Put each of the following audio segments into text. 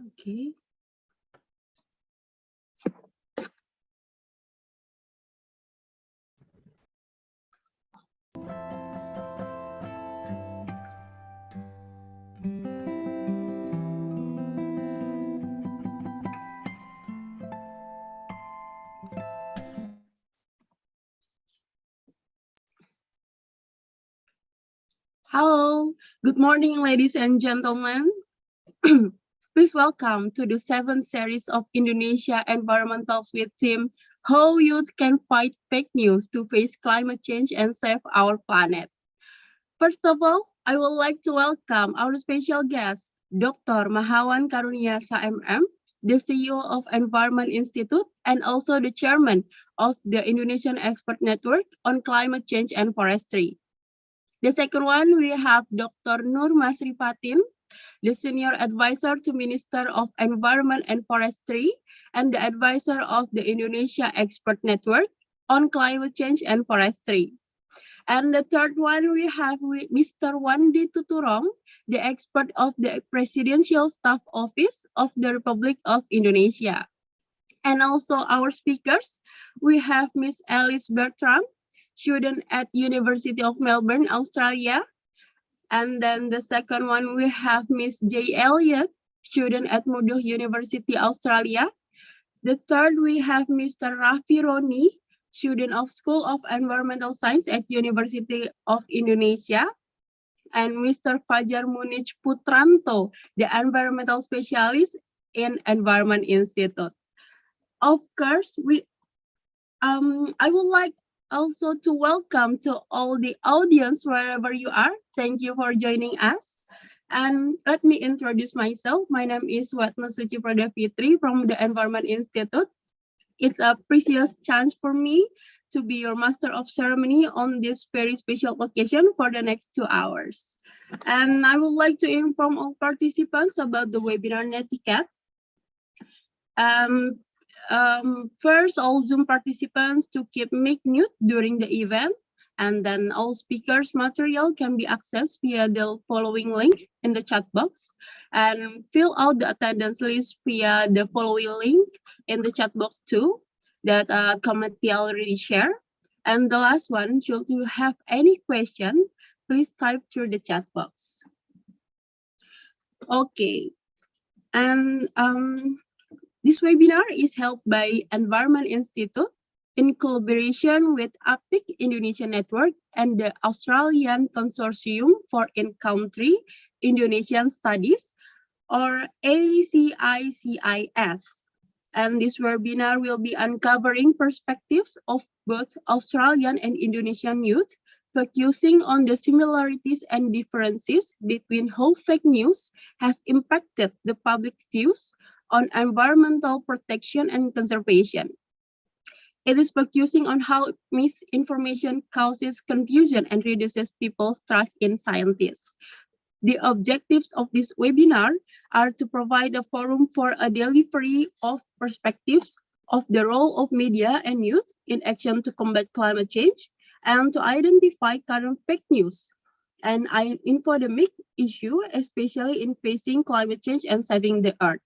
Okay. Hello, good morning, ladies and gentlemen. Please welcome to the 7th series of Indonesia Environmentals with theme How Youth Can Fight Fake News to Face Climate Change and Save Our Planet. First of all, I would like to welcome our special guest, Dr. Mahawan Karuniasa MM, the CEO of Environment Institute and also the chairman of the Indonesian Expert Network on Climate Change and Forestry. The second one, we have Dr. Nur Masrifatin, the Senior Advisor to Minister of Environment and Forestry and the advisor of the Indonesia Expert Network on Climate Change and Forestry. And the third one, we have Mr. Wandi Tuturong, the expert of the Presidential Staff Office of the Republic of Indonesia. And also our speakers, we have Miss Alice Bertram, student at University of Melbourne, Australia. And then the second one, we have Miss J. Elliott, student at Muduh University, Australia. The third, we have Mr. Raffi Roni, student of School of Environmental Science at University of Indonesia. And Mr. Fajar Munich Putranto, the environmental specialist in Environment Institute. Of course, I would like also to welcome to all the audience wherever you are. Thank you for joining us. And let me introduce myself. My name is Watna Suci Pradafitri from the Environment Institute. It's a precious chance for me to be your master of ceremony on this very special occasion for the next 2 hours. And I would like to inform all participants about the webinar netiquette. First, all Zoom participants to keep mic mute during the event, and then all speakers' material can be accessed via the following link in the chat box, and fill out the attendance list via the following link in the chat box too, that committee already shared. And the last one, should you have any question, please type through the chat box. Okay, and this webinar is held by Environment Institute in collaboration with APIC Indonesia Network and the Australian Consortium for In-Country Indonesian Studies, or ACICIS. And this webinar will be uncovering perspectives of both Australian and Indonesian youth, focusing on the similarities and differences between how fake news has impacted the public views on environmental protection and conservation. It is focusing on how misinformation causes confusion and reduces people's trust in scientists. The objectives of this webinar are to provide a forum for a delivery of perspectives of the role of media and youth in action to combat climate change and to identify current fake news and infodemic issue, especially in facing climate change and saving the earth.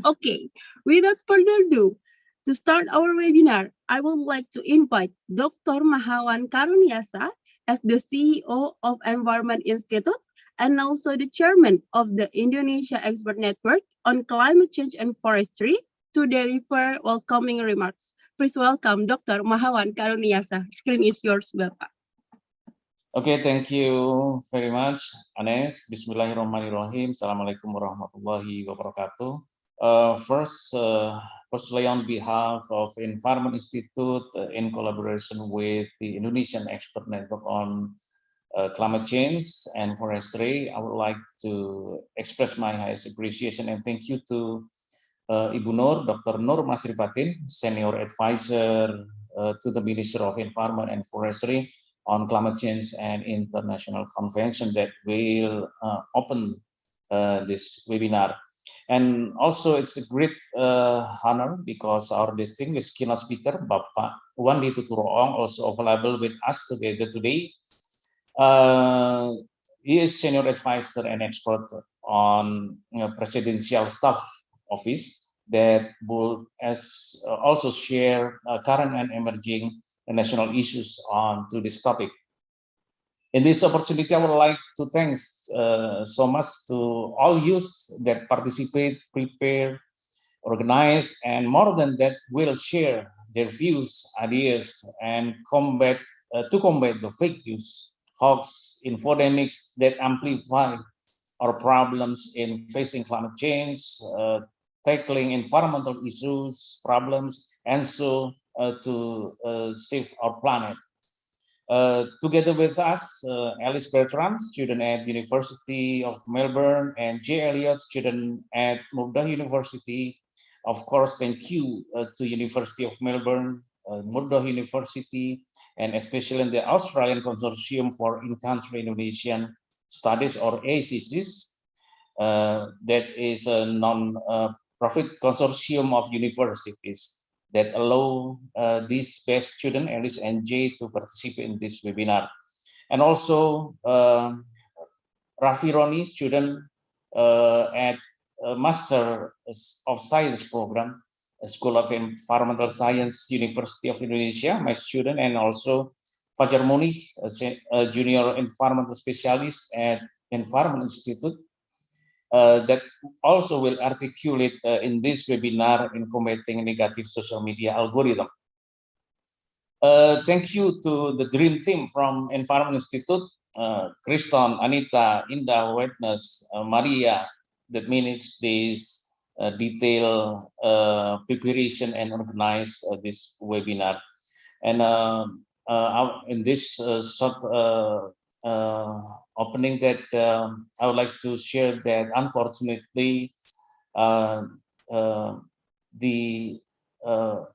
Okay, without further ado, to start our webinar, I would like to invite Dr. Mahawan Karuniasa as the CEO of Environment Institute and also the chairman of the Indonesia Expert Network on Climate Change and Forestry to deliver welcoming remarks. Please welcome Dr. Mahawan Karuniasa. Screen is yours, Bapak. Okay, thank you very much, Anes. Bismillahirrahmanirrahim. Assalamualaikum warahmatullahi wabarakatuh. Firstly, on behalf of Environment Institute, in collaboration with the Indonesian Expert Network on Climate Change and Forestry, I would like to express my highest appreciation and thank you to Ibu Nur, Dr. Nur Masrifatin, Senior Advisor to the Minister of Environment and Forestry on Climate Change and International Convention that will open this webinar. And also it's a great honor because our distinguished keynote speaker, Bapak Wandi Tuturong, also available with us together today. He is senior advisor and expert on presidential staff office that will also share current and emerging national issues on to this topic. In this opportunity, I would like to thank so much to all youth that participate, prepare, organize, and more than that, will share their views, ideas, and combat the fake news, hoax, infodemics that amplify our problems in facing climate change, tackling environmental issues, problems, and so to save our planet. Together with us, Alice Bertrand, student at University of Melbourne, and Jay Elliott, student at Murdoch University. Of course, thank you to University of Melbourne, Murdoch University, and especially in the Australian Consortium for In-Country Indonesian Studies, or ACCs. That is a non-profit consortium of universities that allow these best student, Alice and Jay, to participate in this webinar. And also Rafi Roni, student at Master of Science program, School of Environmental Science, University of Indonesia, my student, and also Fajar Munich, a junior environmental specialist at Environment Institute, that also will articulate in this webinar in combating negative social media algorithm. Thank you to the dream team from Environment Institute, Kriston, Anita, Indah, Witness, Maria, that manage this detailed preparation and organize this webinar. And in this short opening, that I would like to share that unfortunately the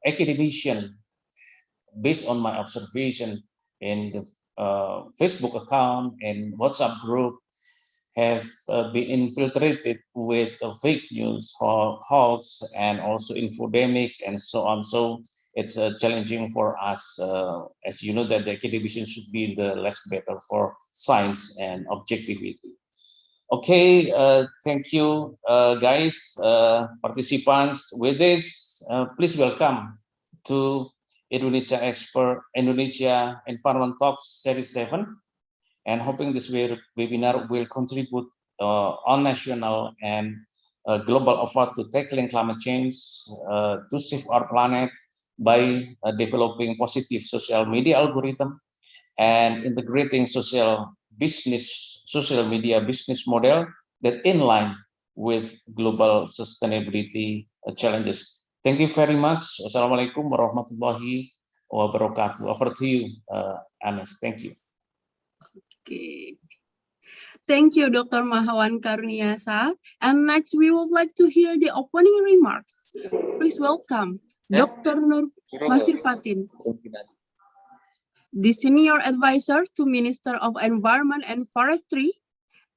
academician, based on my observation in the Facebook account and WhatsApp group, have been infiltrated with fake news, hoax, and also infodemics and so on. So it's challenging for us, as you know, that the academician should be the less battle for science and objectivity. Okay, thank you, guys, participants. With this, please welcome to Indonesia Environment Talks Series 7, and hoping this webinar will contribute on national and global effort to tackling climate change, to save our planet by developing positive social media algorithm and integrating social media business model that in line with global sustainability challenges. Thank you very much. Wassalamualaikum warahmatullahi wabarakatuh. Over to you, Anis. Thank you. Okay. Thank you, Dr. Mahawan Karuniasa. And next, we would like to hear the opening remarks. Please welcome Dr. Nur Masirpatin, the Senior Advisor to Minister of Environment and Forestry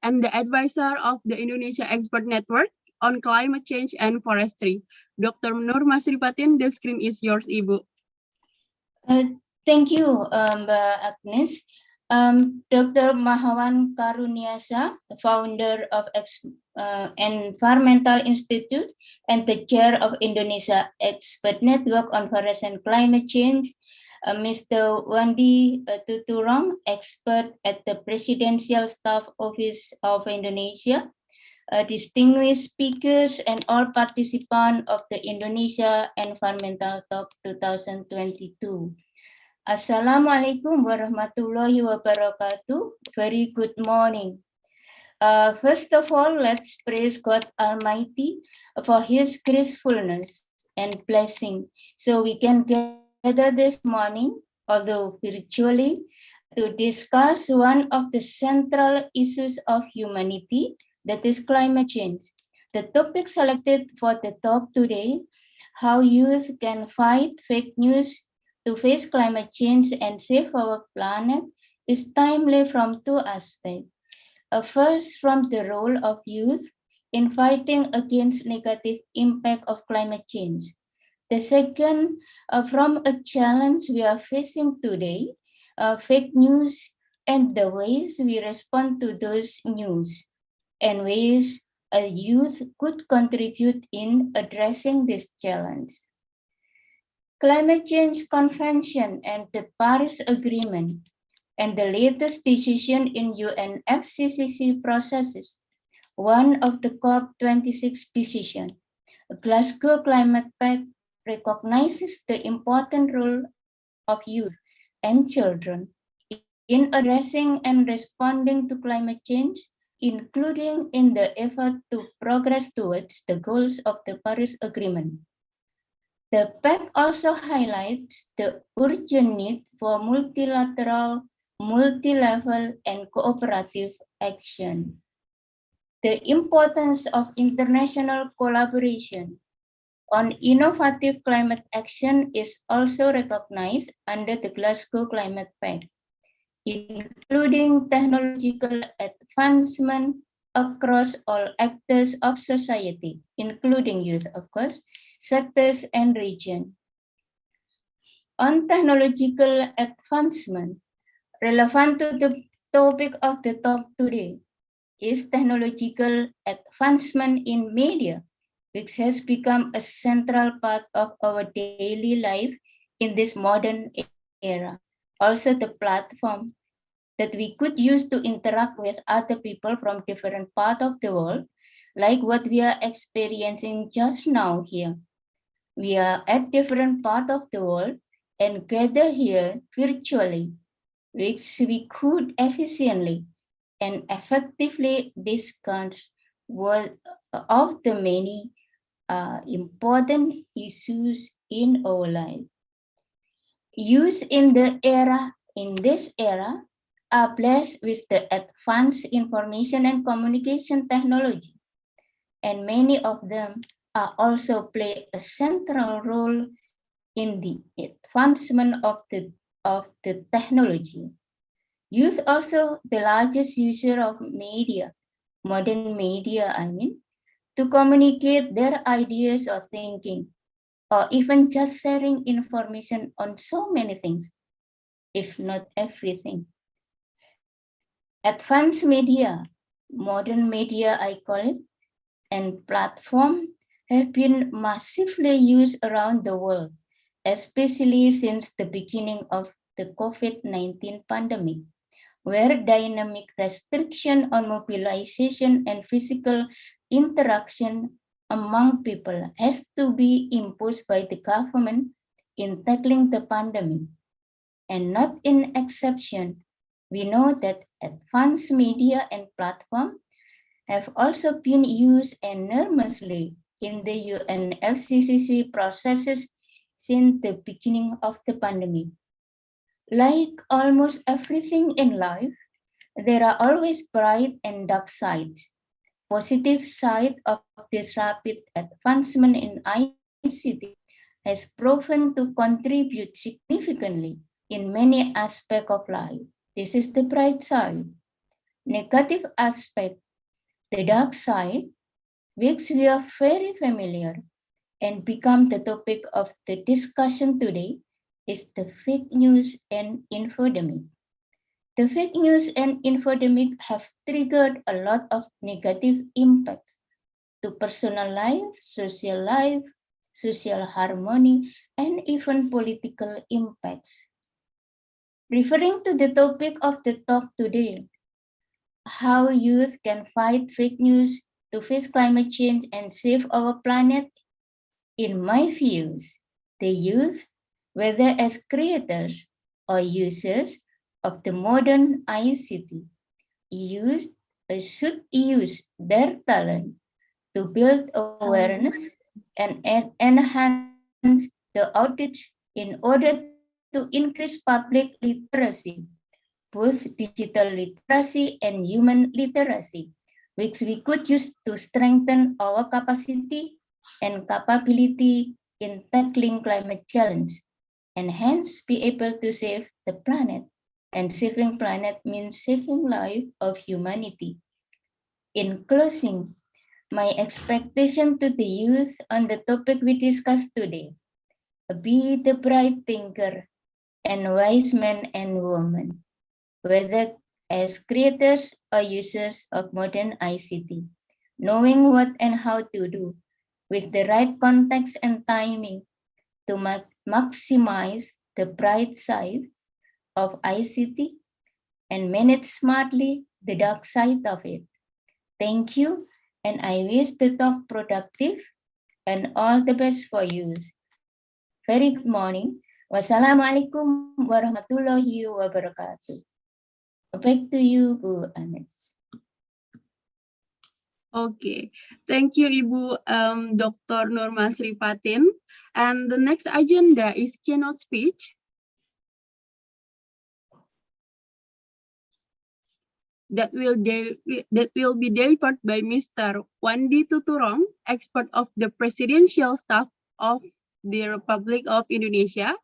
and the Advisor of the Indonesia Expert Network on Climate Change and Forestry. Dr. Nur Masirpatin, the screen is yours, Ibu. Thank you, Mbak Agnes. Dr. Mahawan Karuniasa, founder of Environmental Institute and the chair of Indonesia Expert Network on Forest and Climate Change, Mr. Wandi Tuturong, expert at the Presidential Staff Office of Indonesia, distinguished speakers and all participants of the Indonesia Environmental Talk 2022. Assalamualaikum warahmatullahi wabarakatuh. Very good morning. First of all, let's praise God Almighty for His gracefulness and blessing, so we can gather this morning, although virtually, to discuss one of the central issues of humanity, that is climate change. The topic selected for the talk today, how youth can fight fake news to face climate change and save our planet, is timely from two aspects. First, from the role of youth in fighting against negative impact of climate change. The second, from a challenge we are facing today, fake news and the ways we respond to those news, and ways youth could contribute in addressing this challenge. Climate Change Convention and the Paris Agreement and the latest decision in UNFCCC processes, one of the COP26 decision, Glasgow Climate Pact recognizes the important role of youth and children in addressing and responding to climate change, including in the effort to progress towards the goals of the Paris Agreement. The pact also highlights the urgent need for multilateral, multi-level, and cooperative action. The importance of international collaboration on innovative climate action is also recognized under the Glasgow Climate Pact, including technological advancement across all actors of society, including youth, of course, sectors and regions. On technological advancement, relevant to the topic of the talk today is technological advancement in media, which has become a central part of our daily life in this modern era. Also the platform that we could use to interact with other people from different parts of the world, like what we are experiencing just now here. We are at different parts of the world and gather here virtually, which we could efficiently and effectively discuss one of the many important issues in our life. Youth in this era are blessed with the advanced information and communication technology, and many of them are also play a central role in the advancement of the technology. Youth also the largest user of media, modern media, to communicate their ideas or thinking, or even just sharing information on so many things, if not everything. Advanced media, modern media I call it, and platform have been massively used around the world, especially since the beginning of the COVID-19 pandemic, where dynamic restriction on mobilization and physical interaction among people has to be imposed by the government in tackling the pandemic. And not in exception, we know that advanced media and platform have also been used enormously in the UNFCCC processes since the beginning of the pandemic. Like almost everything in life, there are always bright and dark sides. Positive side of this rapid advancement in ICT has proven to contribute significantly in many aspects of life. This is the bright side. Negative aspect, the dark side, which we are very familiar and become the topic of the discussion today, is the fake news and infodemic. The fake news and infodemic have triggered a lot of negative impacts to personal life, social harmony, and even political impacts. Referring to the topic of the talk today, how youth can fight fake news to face climate change and save our planet, in my views, the youth, whether as creators or users of the modern ICT, should use their talent to build awareness and enhance the outreach in order to increase public literacy, both digital literacy and human literacy, which we could use to strengthen our capacity and capability in tackling climate challenge, and hence be able to save the planet. And saving planet means saving life of humanity. In closing, my expectation to the youth on the topic we discussed today, be the bright thinker and wise men and women, whether as creators or users of modern ICT. knowing what and how to do with the right context and timing to maximize the bright side of ICT and manage smartly the dark side of it. Thank you, and I wish the talk productive and all the best for you. Very good morning. Wassalamualaikum warahmatullahi wabarakatuh. Back to you, Bu Anes. Okay, thank you, Ibu Dr. Nurma Sripatin. And the next agenda is keynote speech. That will be delivered by Mr. Wandi Tuturong, expert of the Presidential Staff of the Republic of Indonesia.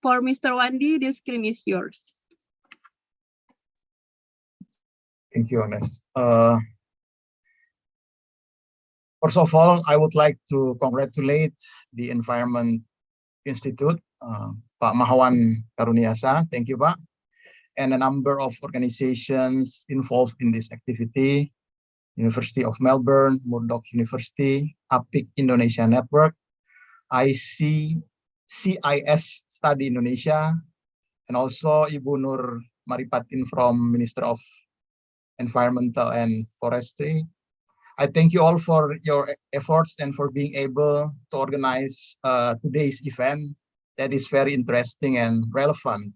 For Mr. Wandi, the screen is yours. Thank you, Anes. First of all, I would like to congratulate the Environment Institute, Pak Mahawan Karuniasa, thank you, Pak, and a number of organizations involved in this activity: University of Melbourne, Murdoch University, APIC Indonesia Network, CIS Study Indonesia, and also Ibu Nur Maripatin from Minister of Environmental and Forestry. I thank you all for your efforts and for being able to organize today's event that is very interesting and relevant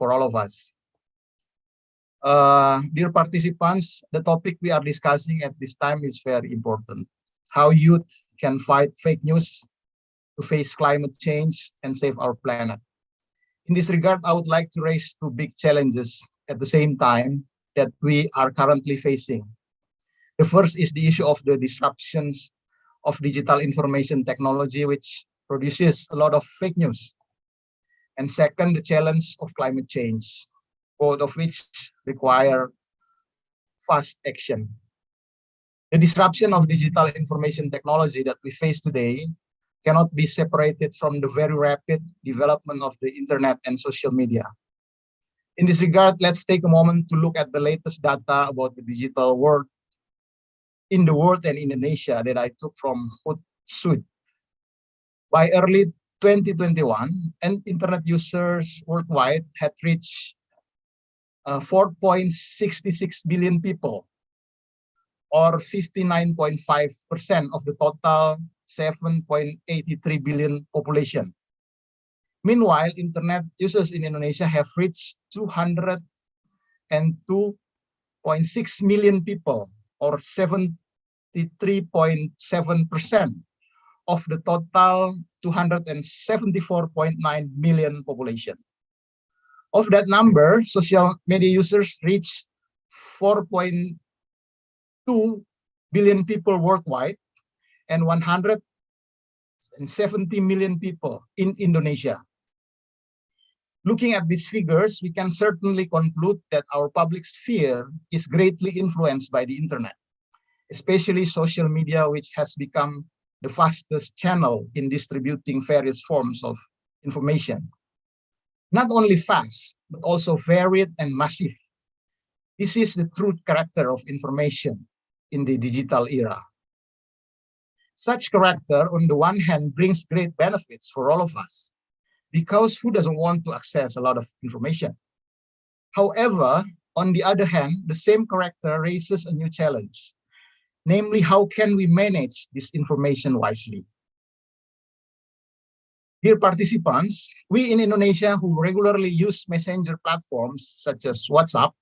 for all of us. Dear participants, the topic we are discussing at this time is very important: how youth can fight fake news to face climate change and save our planet. In this regard, I would like to raise two big challenges at the same time that we are currently facing. The first is the issue of the disruptions of digital information technology, which produces a lot of fake news. And second, the challenge of climate change, both of which require fast action. The disruption of digital information technology that we face today cannot be separated from the very rapid development of the internet and social media. In this regard, let's take a moment to look at the latest data about the digital world in the world and Indonesia that I took from Hootsuite. By early 2021, and internet users worldwide had reached 4.66 billion people, or 59.5% of the total 7.83 billion population. Meanwhile, internet users in Indonesia have reached 202.6 million people, or 73.7% of the total 274.9 million population. Of that number, social media users reach 4.2 billion people worldwide and 170 million people in Indonesia. Looking at these figures, we can certainly conclude that our public sphere is greatly influenced by the internet, especially social media, which has become the fastest channel in distributing various forms of information. Not only fast, but also varied and massive. This is the true character of information in the digital era. Such character, on the one hand, brings great benefits for all of us, because who doesn't want to access a lot of information? However, on the other hand, the same character raises a new challenge, namely, how can we manage this information wisely? Dear participants, we in Indonesia who regularly use messenger platforms such as WhatsApp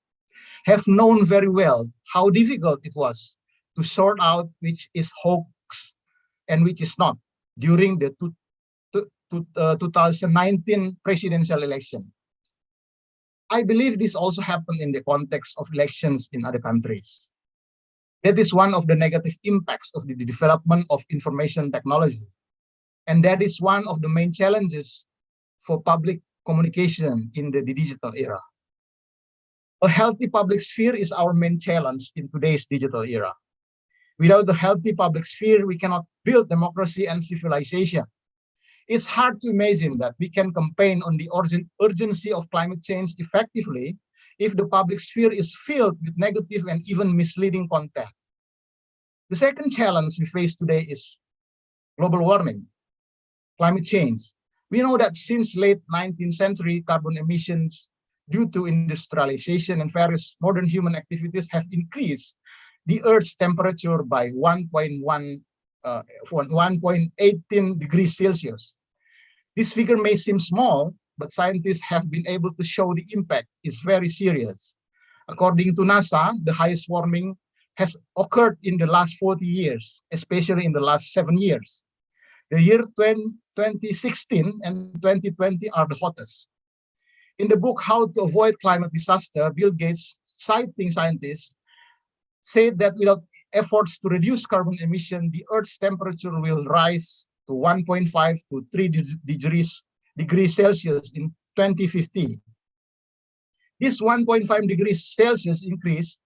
have known very well how difficult it was to sort out which is hoax and which is not during the 2019 presidential election. I believe this also happened in the context of elections in other countries. That is one of the negative impacts of the development of information technology. And that is one of the main challenges for public communication in the digital era. A healthy public sphere is our main challenge in today's digital era. Without a healthy public sphere, we cannot build democracy and civilization. It's hard to imagine that we can campaign on the urgency of climate change effectively if the public sphere is filled with negative and even misleading content. The second challenge we face today is global warming, climate change. We know that since late 19th century, carbon emissions due to industrialization and various modern human activities have increased the Earth's temperature by 1.18 degrees Celsius. This figure may seem small, but scientists have been able to show the impact is very serious. According to NASA, the highest warming has occurred in the last 40 years, especially in the last 7 years. The year 2016 and 2020 are the hottest. In the book, How to Avoid Climate Disaster, Bill Gates, citing scientists, said that without efforts to reduce carbon emission, the Earth's temperature will rise to 1.5 to 3 degrees Celsius in 2050. This 1.5 degrees Celsius increase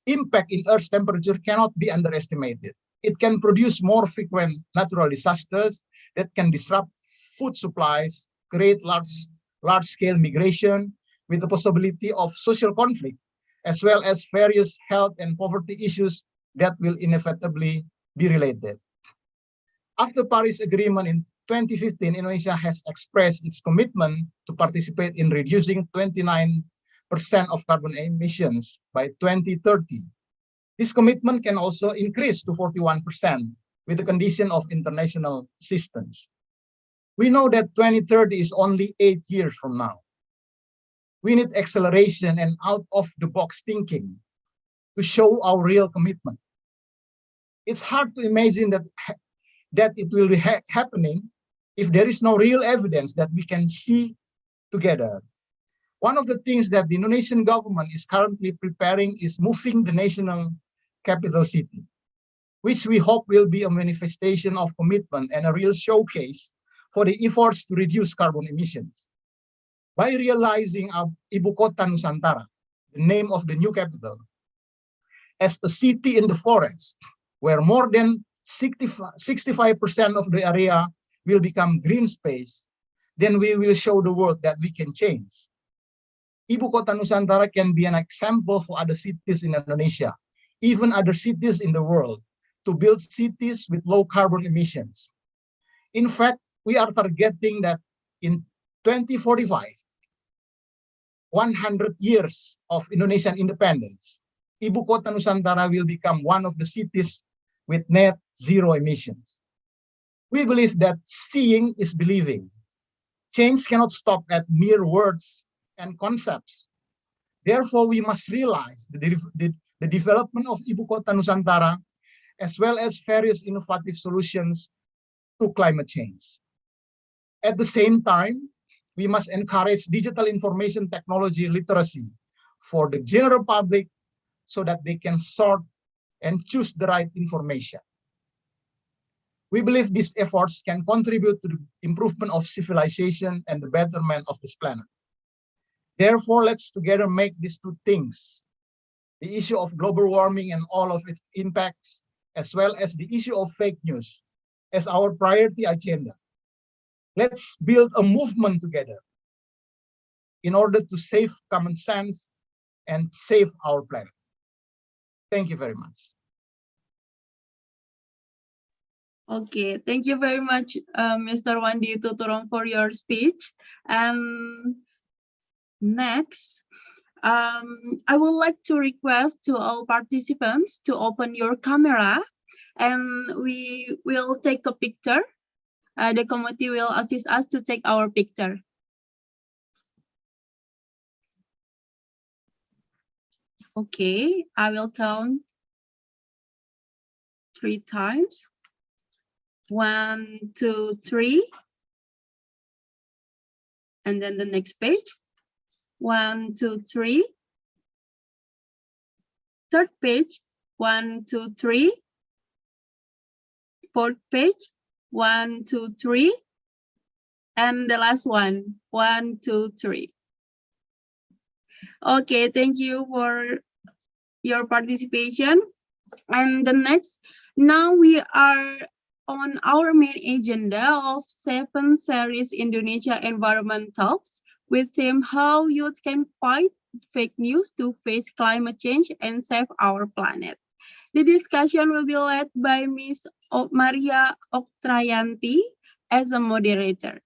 impact in Earth's temperature cannot be underestimated. It can produce more frequent natural disasters that can disrupt food supplies, create large-scale migration with the possibility of social conflict, as well as various health and poverty issues that will inevitably be related. After Paris Agreement in 2015, Indonesia has expressed its commitment to participate in reducing 29% of carbon emissions by 2030. This commitment can also increase to 41% with the condition of international assistance. We know that 2030 is only 8 years from now. We need acceleration and out-of-the-box thinking to show our real commitment. It's hard to imagine that it will be happening if there is no real evidence that we can see together. One of the things that the Indonesian government is currently preparing is moving the national capital city, which we hope will be a manifestation of commitment and a real showcase for the efforts to reduce carbon emissions. By realizing Ibu Kota Nusantara, the name of the new capital, as a city in the forest, where more than 65% of the area will become green space, then we will show the world that we can change. Ibu Kota Nusantara can be an example for other cities in Indonesia, even other cities in the world, to build cities with low carbon emissions. In fact, we are targeting that in 2045, 100 years of Indonesian independence, Ibu Kota Nusantara will become one of the cities with net zero emissions. We believe that seeing is believing. Change cannot stop at mere words and concepts. Therefore, we must realize the development of Ibu Kota Nusantara, as well as various innovative solutions to climate change. At the same time, we must encourage digital information technology literacy for the general public so that they can sort and choose the right information. We believe these efforts can contribute to the improvement of civilization and the betterment of this planet. Therefore, let's together make these two things, the issue of global warming and all of its impacts, as well as the issue of fake news, as our priority agenda. Let's build a movement together in order to save common sense and save our planet. Thank you very much. Okay, thank you very much, Mr. Wandi Tuturong, for your speech. And next, I would like to request to all participants to open your camera, and we will take a picture. The committee will assist us to take our picture. Okay, I will count 3 times. 1, 2, 3. And then the next page. 1, 2, 3. Third page. 1, 2, 3. Fourth page. 1, 2, 3. And the last one. 1, 2, 3. Okay, thank you for your participation. And the next, now we are on our main agenda of 7 series Indonesia Environment Talks with theme How Youth Can Fight Fake News to Face Climate Change and Save Our Planet. The discussion will be led by Ms. Maria Oktrayanti as a moderator.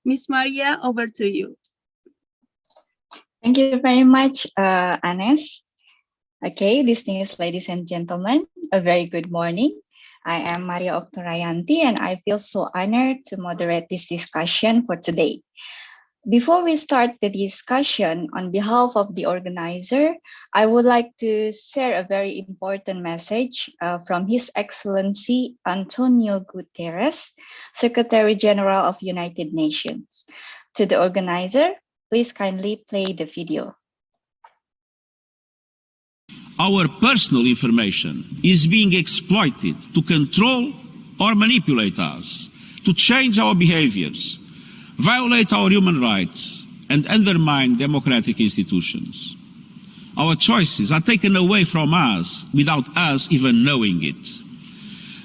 Ms. Maria, over to you. Thank you very much, Anes. Okay, distinguished ladies and gentlemen, a very good morning. I am Maria Oktorayanti, and I feel so honored to moderate this discussion for today. Before we start the discussion, on behalf of the organizer, I would like to share a very important message from His Excellency Antonio Guterres, Secretary General of United Nations. To the organizer, please kindly play the video. Our personal information is being exploited to control or manipulate us, to change our behaviors, violate our human rights, and undermine democratic institutions. Our choices are taken away from us without us even knowing it.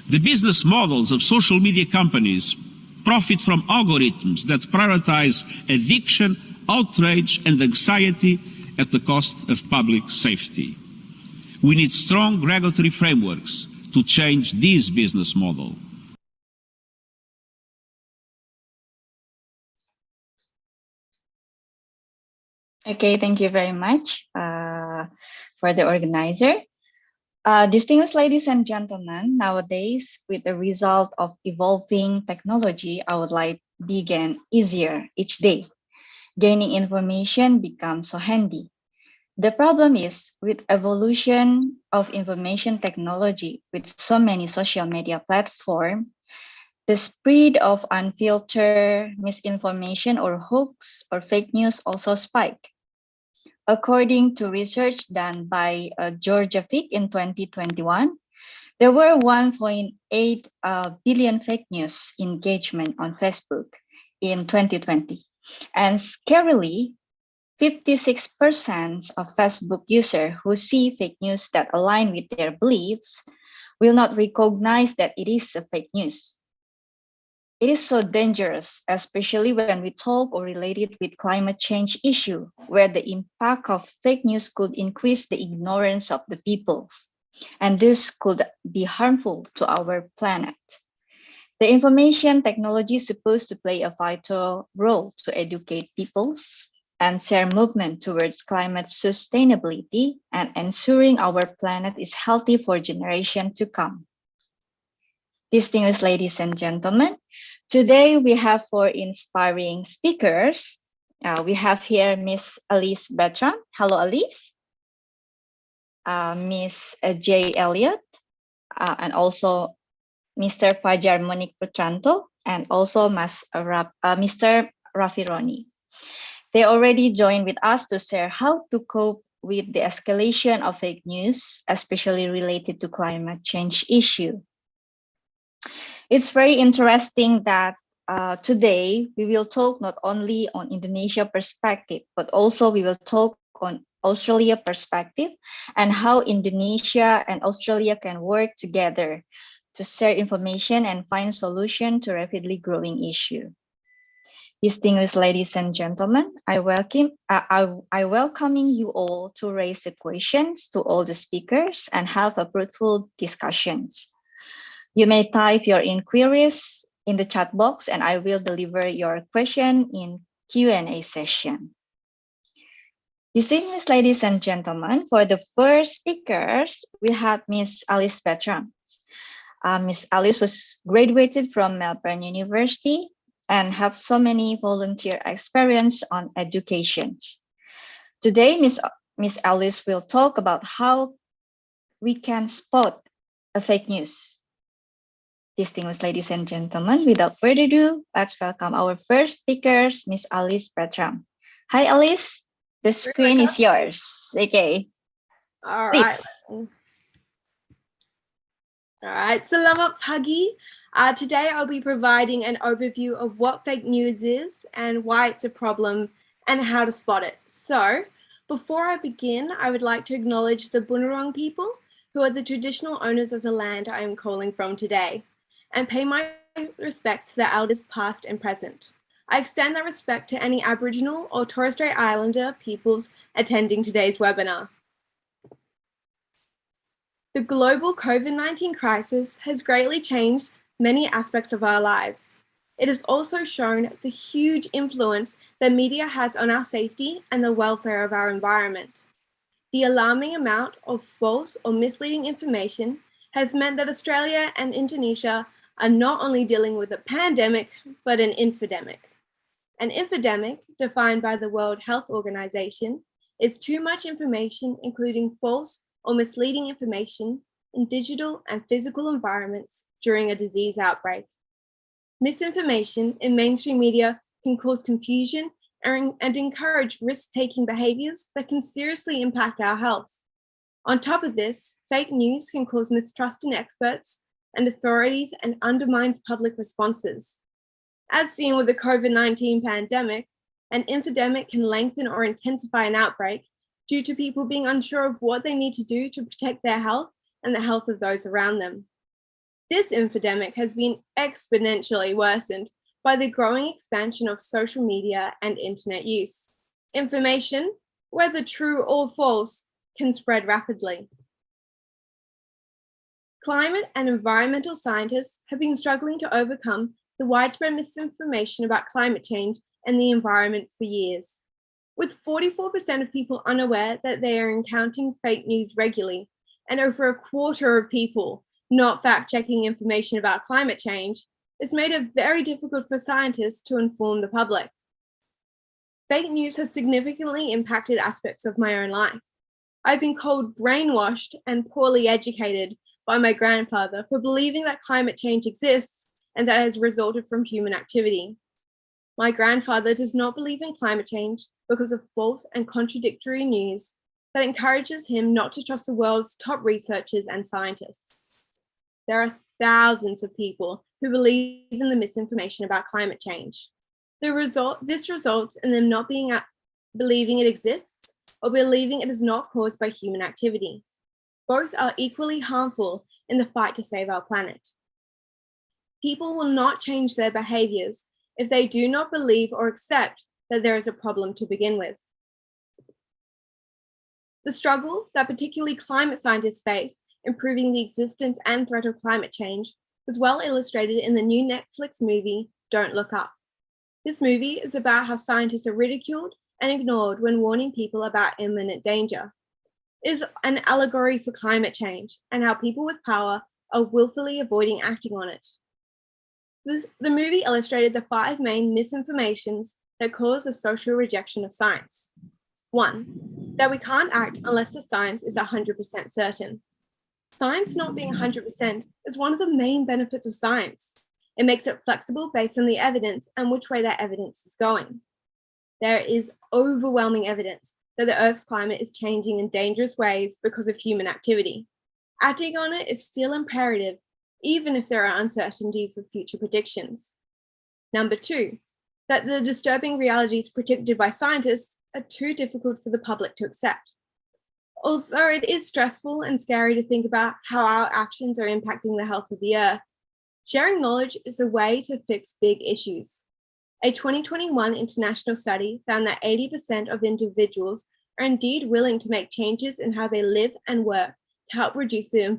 The business models of social media companies profit from algorithms that prioritize addiction, outrage, and anxiety at the cost of public safety. We need strong regulatory frameworks to change this business model. Okay, thank you very much for the organizer. Distinguished ladies and gentlemen, nowadays, with the result of evolving technology, our life began easier each day. Gaining information becomes so handy. The problem is, with evolution of information technology, with so many social media platforms, the spread of unfiltered misinformation or hoax or fake news also spike. According to research done by Georgia Fick in 2021, there were 1.8 billion fake news engagement on Facebook in 2020. And scarily, 56% of Facebook users who see fake news that align with their beliefs will not recognize that it is a fake news. It is so dangerous, especially when we talk or relate it with climate change issue, where the impact of fake news could increase the ignorance of the peoples, and this could be harmful to our planet. The information technology is supposed to play a vital role to educate peoples and share movement towards climate sustainability and ensuring our planet is healthy for generations to come. Distinguished ladies and gentlemen, today we have 4 inspiring speakers. We have here Miss Alice Bertram. Hello, Alice. Miss J. Elliott, and also Mr. Fajar Monique Putranto, and also Mr. Rafi Roni. They already joined with us to share how to cope with the escalation of fake news, especially related to climate change issue. It's very interesting that today we will talk not only on Indonesia perspective, but also we will talk on Australia perspective and how Indonesia and Australia can work together to share information and find solution to rapidly growing issue. Distinguished ladies and gentlemen, I welcoming you all to raise the questions to all the speakers and have a fruitful discussions. You may type your inquiries in the chat box and I will deliver your question in Q&A session. Distinguished ladies and gentlemen, for the first speakers, we have Miss Alice Bertram. Miss Alice was graduated from Melbourne University and have so many volunteer experience on education. Today, Miss Alice will talk about how we can spot a fake news. Distinguished ladies and gentlemen, without further ado, let's welcome our first speaker, Miss Alice Bertram. Hi, Alice. The screen is yours. Okay. All Please. right. All right. Selamat pagi. Today I'll be providing an overview of what fake news is and why it's a problem and how to spot it. So, before I begin, I would like to acknowledge the Bunurong people, who are the traditional owners of the land I am calling from today, and pay my respects to the elders past and present. I extend that respect to any Aboriginal or Torres Strait Islander peoples attending today's webinar. The global COVID-19 crisis has greatly changed many aspects of our lives. It has also shown the huge influence that media has on our safety and the welfare of our environment. The alarming amount of false or misleading information has meant that Australia and Indonesia are not only dealing with a pandemic, but an infodemic. An infodemic, defined by the World Health Organization, is too much information, including false or misleading information, in digital and physical environments during a disease outbreak. Misinformation in mainstream media can cause confusion and encourage risk-taking behaviors that can seriously impact our health. On top of this, fake news can cause mistrust in experts and authorities and undermines public responses. As seen with the COVID-19 pandemic, an infodemic can lengthen or intensify an outbreak due to people being unsure of what they need to do to protect their health and the health of those around them. This infodemic has been exponentially worsened by the growing expansion of social media and internet use. Information, whether true or false, can spread rapidly. Climate and environmental scientists have been struggling to overcome the widespread misinformation about climate change and the environment for years. With 44% of people unaware that they are encountering fake news regularly, and over a quarter of people not fact-checking information about climate change, it's made it very difficult for scientists to inform the public. Fake news has significantly impacted aspects of my own life. I've been called brainwashed and poorly educated by my grandfather for believing that climate change exists and that has resulted from human activity. My grandfather does not believe in climate change because of false and contradictory news that encourages him not to trust the world's top researchers and scientists. There are thousands of people who believe in the misinformation about climate change. This results in them not believing it exists or believing it is not caused by human activity. Both are equally harmful in the fight to save our planet. People will not change their behaviors if they do not believe or accept that there is a problem to begin with. The struggle that particularly climate scientists face in proving the existence and threat of climate change was well illustrated in the new Netflix movie, Don't Look Up. This movie is about how scientists are ridiculed and ignored when warning people about imminent danger. It is an allegory for climate change and how people with power are willfully avoiding acting on it. The movie illustrated the 5 main misinformations that cause the social rejection of science. 1, that we can't act unless the science is 100% certain. Science not being 100% is one of the main benefits of science. It makes it flexible based on the evidence and which way that evidence is going. There is overwhelming evidence that the Earth's climate is changing in dangerous ways because of human activity. Acting on it is still imperative, even if there are uncertainties with future predictions. Number 2, that the disturbing realities predicted by scientists are too difficult for the public to accept. Although it is stressful and scary to think about how our actions are impacting the health of the Earth, sharing knowledge is a way to fix big issues. A 2021 international study found that 80% of individuals are indeed willing to make changes in how they live and work to help reduce the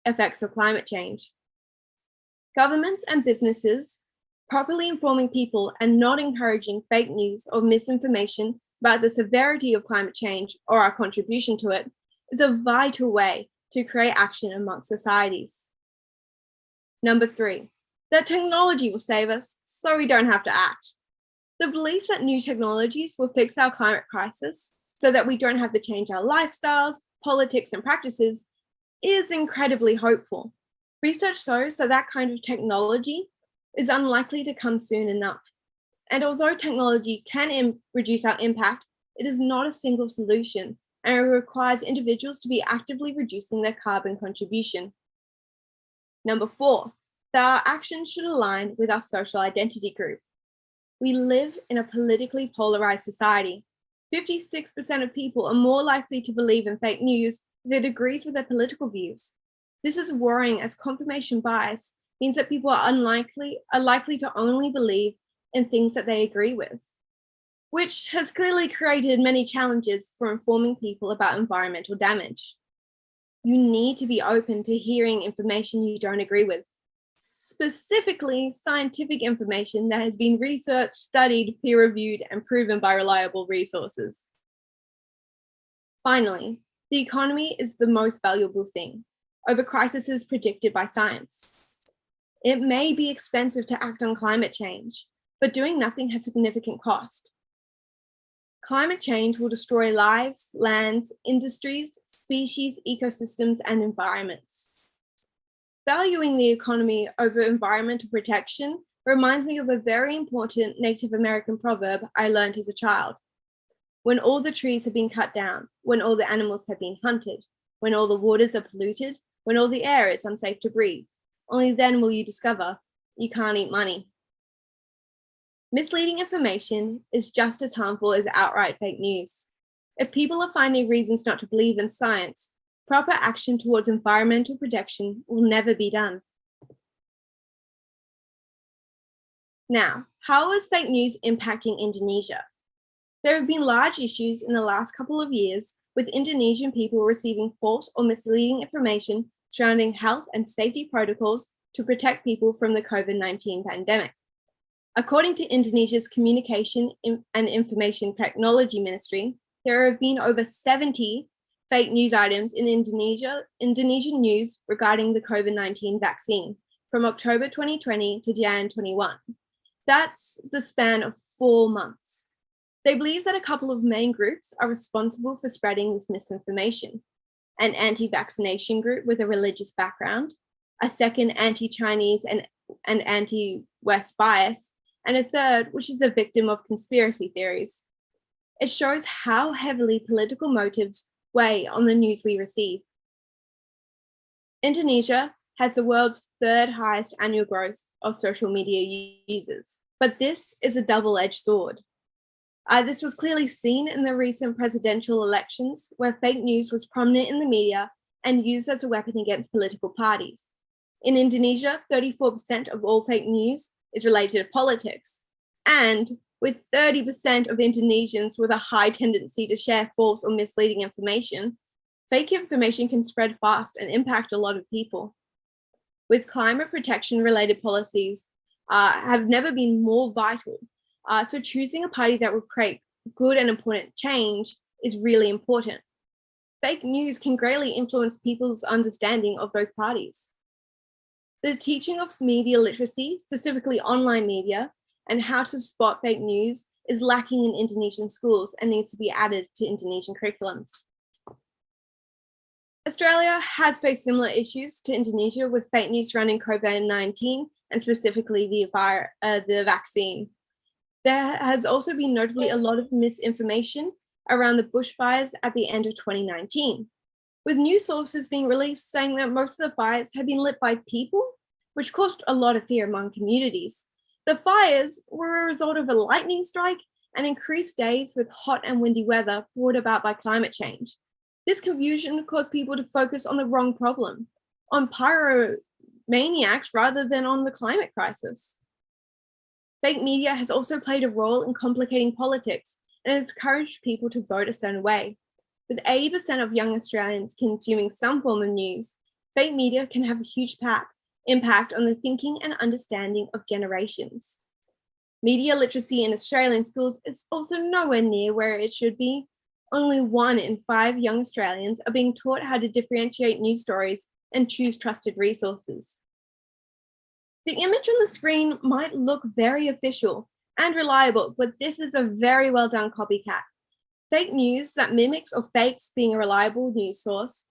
effects of climate change. Governments and businesses properly informing people and not encouraging fake news or misinformation about the severity of climate change or our contribution to it is a vital way to create action amongst societies. Number 3, that technology will save us so we don't have to act. The belief that new technologies will fix our climate crisis so that we don't have to change our lifestyles, politics, and practices is incredibly hopeful. Research shows that that kind of technology is unlikely to come soon enough. And although technology can reduce our impact, it is not a single solution, and it requires individuals to be actively reducing their carbon contribution. Number 4, that our actions should align with our social identity group. We live in a politically polarized society. 56% of people are more likely to believe in fake news if it agrees with their political views. This is worrying, as confirmation bias means that people are likely to only believe in things that they agree with, which has clearly created many challenges for informing people about environmental damage. You need to be open to hearing information you don't agree with, specifically scientific information that has been researched, studied, peer-reviewed, and proven by reliable resources. Finally, the economy is the most valuable thing over crises predicted by science. It may be expensive to act on climate change, but doing nothing has significant cost. Climate change will destroy lives, lands, industries, species, ecosystems, and environments. Valuing the economy over environmental protection reminds me of a very important Native American proverb I learned as a child. When all the trees have been cut down, when all the animals have been hunted, when all the waters are polluted, when all the air is unsafe to breathe, only then will you discover you can't eat money. Misleading information is just as harmful as outright fake news. If people are finding reasons not to believe in science, proper action towards environmental protection will never be done. Now, how is fake news impacting Indonesia? There have been large issues in the last couple of years with Indonesian people receiving false or misleading information surrounding health and safety protocols to protect people from the COVID-19 pandemic. According to Indonesia's Communication and Information Technology Ministry, there have been over 70 fake news items in Indonesian news regarding the COVID-19 vaccine from October 2020 to Jan 21. That's the span of 4 months. They believe that a couple of main groups are responsible for spreading this misinformation: an anti-vaccination group with a religious background, a second anti-Chinese and anti-West bias, and a third, which is a victim of conspiracy theories. It shows how heavily political motives weigh on the news we receive. Indonesia has the world's third highest annual growth of social media users, but this is a double-edged sword. This was clearly seen in the recent presidential elections, where fake news was prominent in the media and used as a weapon against political parties. In Indonesia, 34% of all fake news is related to politics. And with 30% of Indonesians with a high tendency to share false or misleading information, fake information can spread fast and impact a lot of people. With climate protection related policies have never been more vital. So choosing a party that will create good and important change is really important. Fake news can greatly influence people's understanding of those parties. The teaching of media literacy, specifically online media, and how to spot fake news is lacking in Indonesian schools and needs to be added to Indonesian curriculums. Australia has faced similar issues to Indonesia with fake news surrounding COVID-19 and specifically the vaccine. There has also been notably a lot of misinformation around the bushfires at the end of 2019, with news sources being released saying that most of the fires had been lit by people, which caused a lot of fear among communities. The fires were a result of a lightning strike and increased days with hot and windy weather brought about by climate change. This confusion caused people to focus on the wrong problem, on pyromaniacs rather than on the climate crisis. Fake media has also played a role in complicating politics and has encouraged people to vote a certain way. With 80% of young Australians consuming some form of news, fake media can have a huge impact on the thinking and understanding of generations. Media literacy in Australian schools is also nowhere near where it should be. Only 1 in 5 young Australians are being taught how to differentiate news stories and choose trusted resources. The image on the screen might look very official and reliable, but this is a very well done copycat. Fake news that mimics or fakes being a reliable news source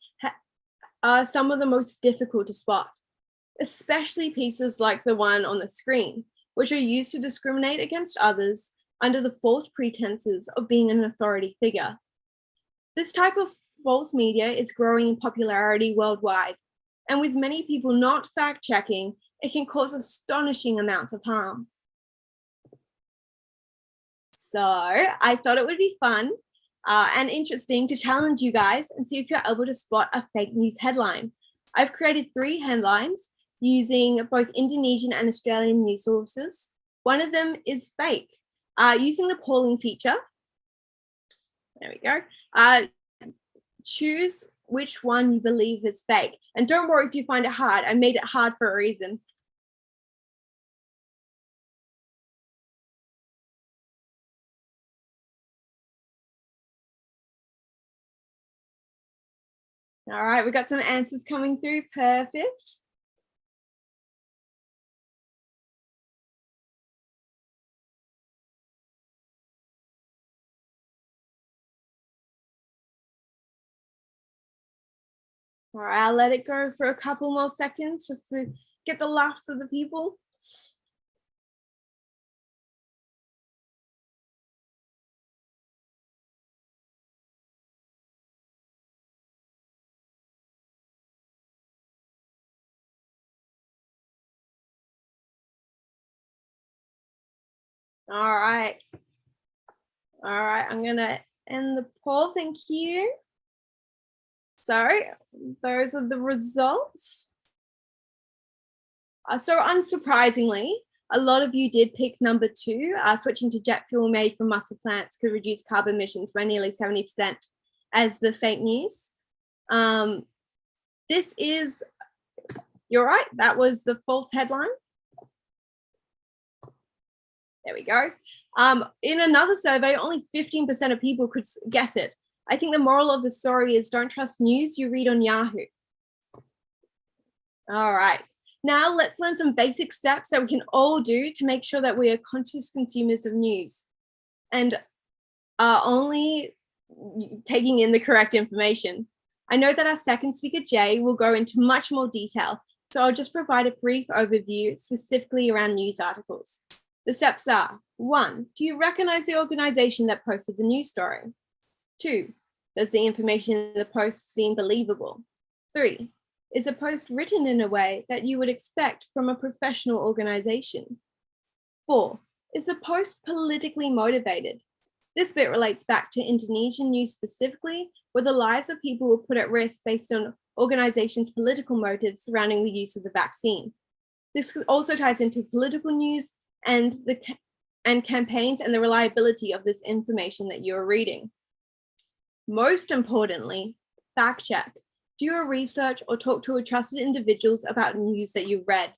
are some of the most difficult to spot, especially pieces like the one on the screen, which are used to discriminate against others under the false pretenses of being an authority figure. This type of false media is growing in popularity worldwide, and with many people not fact-checking, it can cause astonishing amounts of harm. So I thought it would be fun and interesting to challenge you guys and see if you're able to spot a fake news headline. I've created 3 headlines using both Indonesian and Australian news sources. One of them is fake. Using the polling feature, there we go, choose which one you believe is fake. And don't worry if you find it hard. I made it hard for a reason. All right, we got some answers coming through. Perfect. All right, I'll let it go for a couple more seconds just to get the laughs of the people. All right. All right, I'm gonna end the poll. Thank you. So those are the results. So unsurprisingly, a lot of you did pick number 2. Switching to jet fuel made from muscle plants could reduce carbon emissions by nearly 70% as the fake news. This is, you're right, that was the false headline. There we go. In another survey, only 15% of people could guess it. I think the moral of the story is don't trust news you read on Yahoo. All right. Now let's learn some basic steps that we can all do to make sure that we are conscious consumers of news and are only taking in the correct information. I know that our second speaker, Jay, will go into much more detail, so I'll just provide a brief overview specifically around news articles. The steps are: 1, do you recognize the organization that posted the news story? 2, does the information in the post seem believable? 3, is a post written in a way that you would expect from a professional organization? 4, is the post politically motivated? This bit relates back to Indonesian news specifically, where the lives of people were put at risk based on organizations' political motives surrounding the use of the vaccine. This also ties into political news and campaigns and the reliability of this information that you're reading. Most importantly, fact check. Do your research or talk to trusted individuals about news that you've read.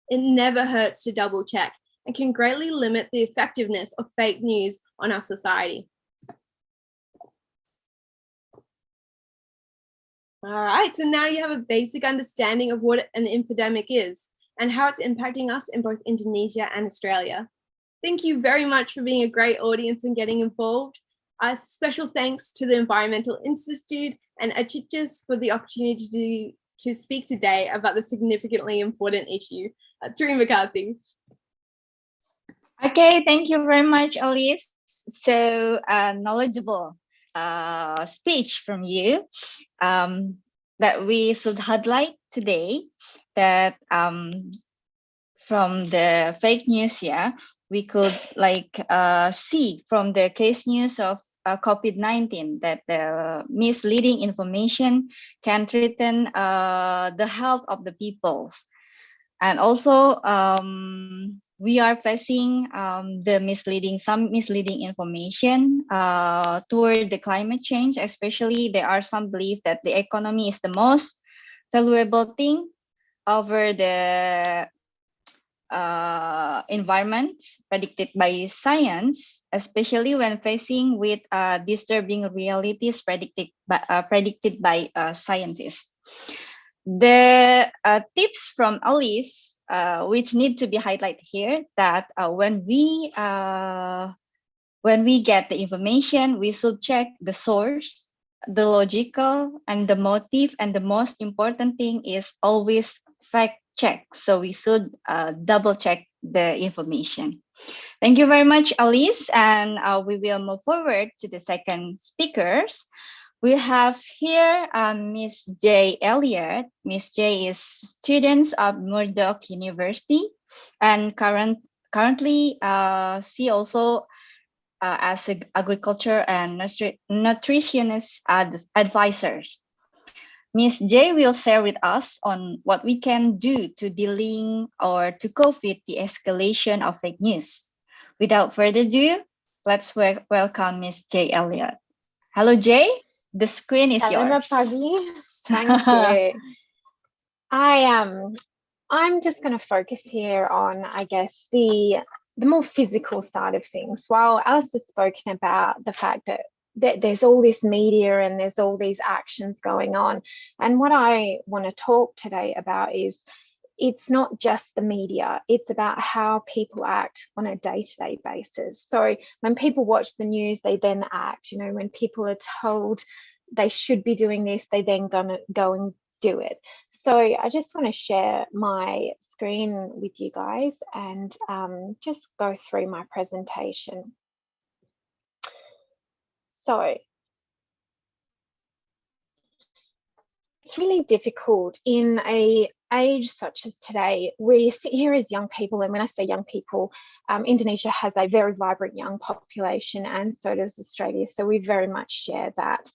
It never hurts to double check and can greatly limit the effectiveness of fake news on our society. All right, so now you have a basic understanding of what an infodemic is and how it's impacting us in both Indonesia and Australia. Thank you very much for being a great audience and getting involved. Special thanks to the Environmental Institute and IET2022 for the opportunity to speak today about the significantly important issue. Terima kasih. Okay, thank you very much, Alice. So knowledgeable speech from you that we should highlight today, that from the fake news, we could see from the case news of COVID-19 that the misleading information can threaten the health of the peoples. And also, we are facing some misleading information toward the climate change. Especially, there are some belief that the economy is the most valuable thing over the environment predicted by science, especially when facing with disturbing realities predicted by scientists. The tips from Alice, which need to be highlighted here, that when we get the information, we should check the source, the logical, and the motive, and the most important thing is always fact check. So we should double check the information. Thank you very much, Alice, and we will move forward to the second speakers. We have here Miss J. Elliott. Miss J is student of Murdoch University, and currently she also as an agriculture and nutritionist advisors. Ms. J will share with us on what we can do to dealing or to cope with the escalation of fake news. Without further ado, let's welcome Ms. J. Elliott. Hello, Jay. The screen is Selamat yours. pagi. Thank you. I'm just going to focus here on, I guess, the more physical side of things. While Alice has spoken about the fact that there's all this media and there's all these actions going on. And what I want to talk today about is it's not just the media, it's about how people act on a day-to-day basis. So when people watch the news, they then act. You know, when people are told they should be doing this, they then gonna go and do it. So I just want to share my screen with you guys and just go through my presentation. So it's really difficult in an age such as today. We sit here as young people, and when I say young people, Indonesia has a very vibrant young population, and so does Australia. So we very much share that.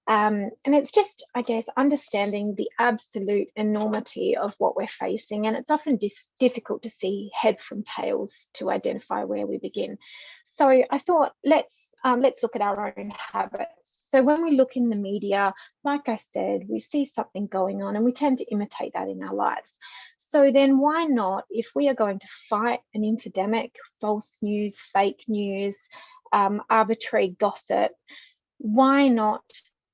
And it's just, I guess, understanding the absolute enormity of what we're facing. And it's often difficult to see head from tails to identify where we begin. So I thought, let's look at our own habits. So when we look in the media, like I said, we see something going on and we tend to imitate that in our lives. So then why not, if we are going to fight an infodemic, false news, fake news, arbitrary gossip, why not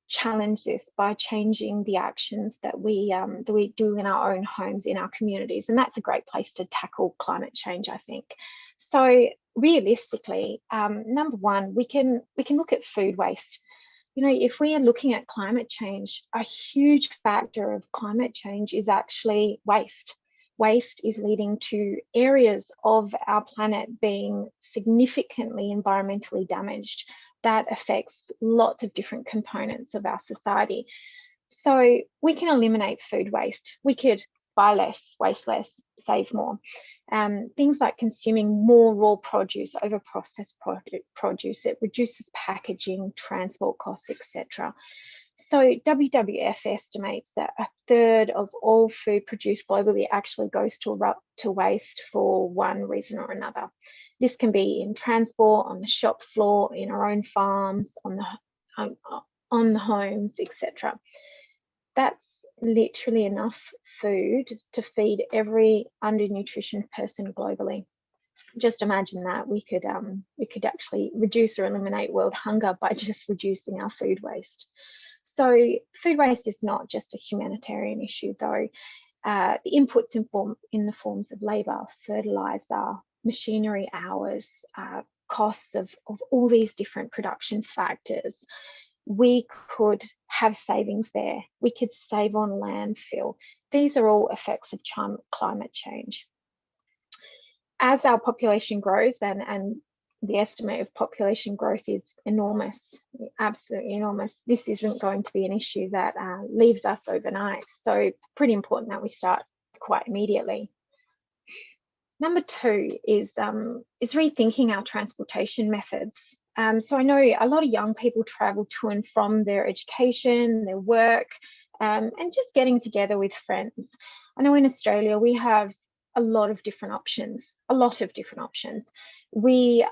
challenge this by changing the actions that we do in our own homes, in our communities? And that's a great place to tackle climate change, I think. So realistically, number one, we can look at food waste. You know, if we are looking at climate change, a huge factor of climate change is actually waste. Waste is leading to areas of our planet being significantly environmentally damaged. That affects lots of different components of our society. So we can eliminate food waste. We could buy less, waste less, save more. Things like consuming more raw produce over processed produce, it reduces packaging, transport costs, etc. So WWF estimates that a third of all food produced globally actually goes to waste for one reason or another. This can be in transport, on the shop floor, in our own farms, on the homes, etc. That's literally enough food to feed every undernutritioned person globally. Just imagine that. We could actually reduce or eliminate world hunger by just reducing our food waste. So food waste is not just a humanitarian issue, though. The inputs in the forms of labour, fertiliser, machinery hours, costs of all these different production factors, we could have savings there. We could save on landfill. These are all effects of climate change. As our population grows, and the estimate of population growth is enormous, absolutely enormous, this isn't going to be an issue that leaves us overnight. So pretty important that we start quite immediately. Number two is rethinking our transportation methods. So I know a lot of young people travel to and from their education, their work, and just getting together with friends. I know in Australia we have a lot of different options, We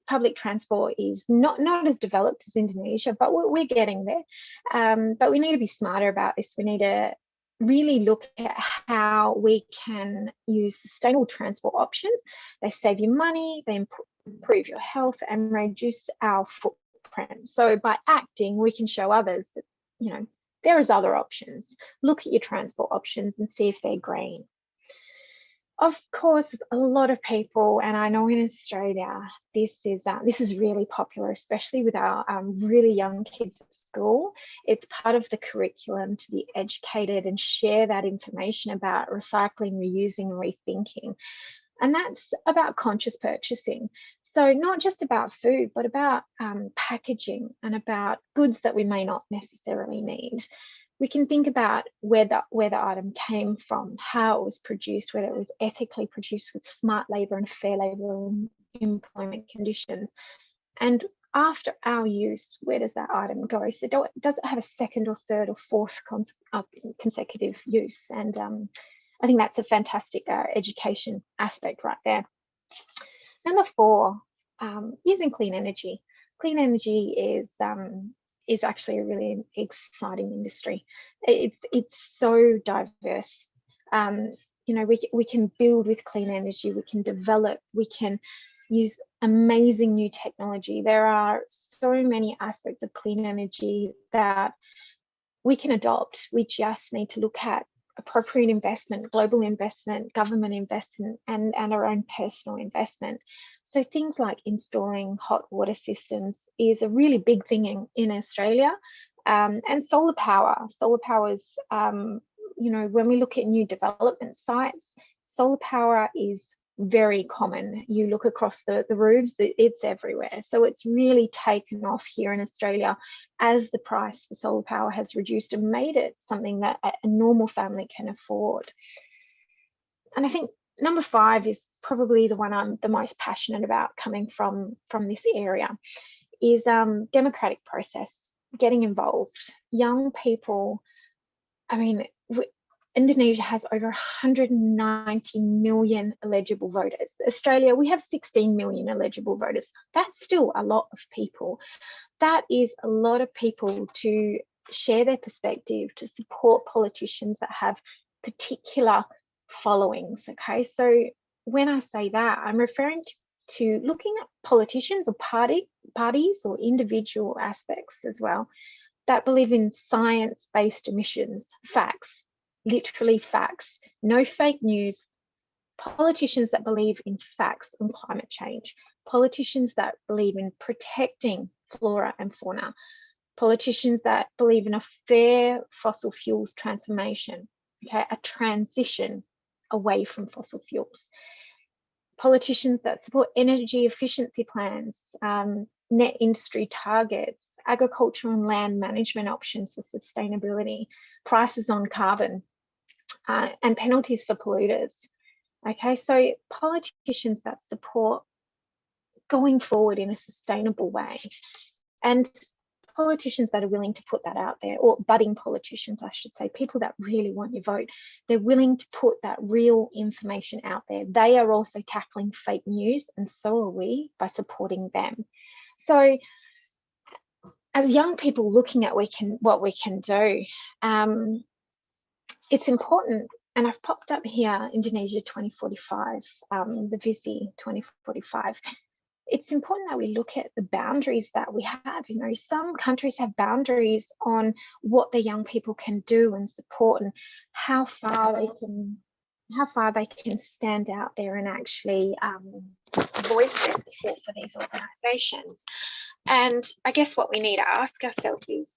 public transport is not as developed as Indonesia, but we're getting there. But we need to be smarter about this. We need to really look at how we can use sustainable transport options. They save you money, they improve your health and reduce our footprint. So by acting, we can show others that, you know, there is other options. Look at your transport options and see if they're green. Of course, a lot of people, and I know in Australia, this is really popular, especially with our really young kids at school. It's part of the curriculum to be educated and share that information about recycling, reusing, and rethinking. And that's about conscious purchasing. So not just about food, but about packaging and about goods that we may not necessarily need. We can think about where the item came from, how it was produced, whether it was ethically produced with smart labour and fair labour employment conditions. And after our use, where does that item go? So does it have a second or third or fourth consecutive use? And I think that's a fantastic education aspect right there. Number four, using clean energy. Clean energy is is actually a really exciting industry. It's so diverse. You know, we can build with clean energy, we can develop, we can use amazing new technology. There are so many aspects of clean energy that we can adopt. We just need to look at appropriate investment, global investment, government investment, and our own personal investment. So things like installing hot water systems is a really big thing in Australia. And solar power. Solar power is, you know, when we look at new development sites, solar power is very common. You look across the roofs, it's everywhere. So it's really taken off here in Australia as the price for solar power has reduced and made it something that a normal family can afford. And I think number 5 is probably the one I'm the most passionate about, coming from this area, is democratic process, getting involved. Young people, I mean, Indonesia has over 190 million eligible voters. Australia, we have 16 million eligible voters. That's still a lot of people. That is a lot of people to share their perspective, to support politicians that have particular followings, okay? So when I say that, I'm referring to looking at politicians or parties or individual aspects as well that believe in science-based emissions, facts, literally facts, no fake news, politicians that believe in facts on climate change, politicians that believe in protecting flora and fauna, politicians that believe in a fair fossil fuels transformation, okay, a transition away from fossil fuels, politicians that support energy efficiency plans, net industry targets, agriculture and land management options for sustainability, prices on carbon, and penalties for polluters. Okay, so politicians that support going forward in a sustainable way, and politicians that are willing to put that out there, or budding politicians, I should say, people that really want your vote, they're willing to put that real information out there. They are also tackling fake news, and so are we, by supporting them. So as young people looking at what we can do, it's important, and I've popped up here Indonesia 2045, the VISI 2045. It's important that we look at the boundaries that we have. You know, some countries have boundaries on what the young people can do and support, and how far they can stand out there and actually voice their support for these organisations. And I guess what we need to ask ourselves is,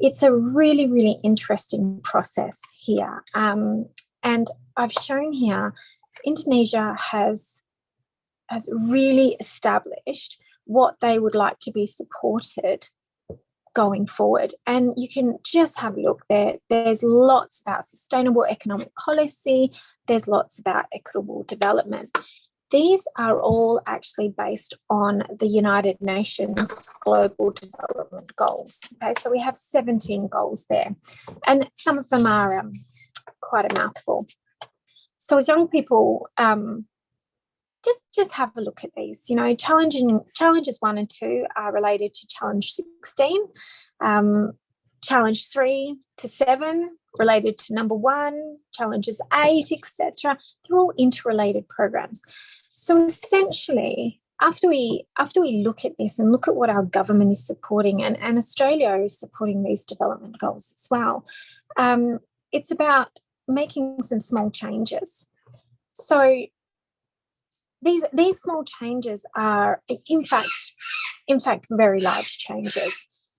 it's a really, really interesting process here. And I've shown here, Indonesia has really established what they would like to be supported going forward. And you can just have a look there. There's lots about sustainable economic policy. There's lots about equitable development. These are all actually based on the United Nations Global Development Goals. Okay, so we have 17 goals there, and some of them are quite a mouthful. So as young people, just have a look at these. You know, challenges 1 and 2 are related to challenge 16. Challenge 3 to 7 related to number 1, challenges 8, etc. They're all interrelated programs. So essentially, after we look at this and look at what our government is supporting, and Australia is supporting these development goals as well, it's about making some small changes. So these small changes are in fact very large changes.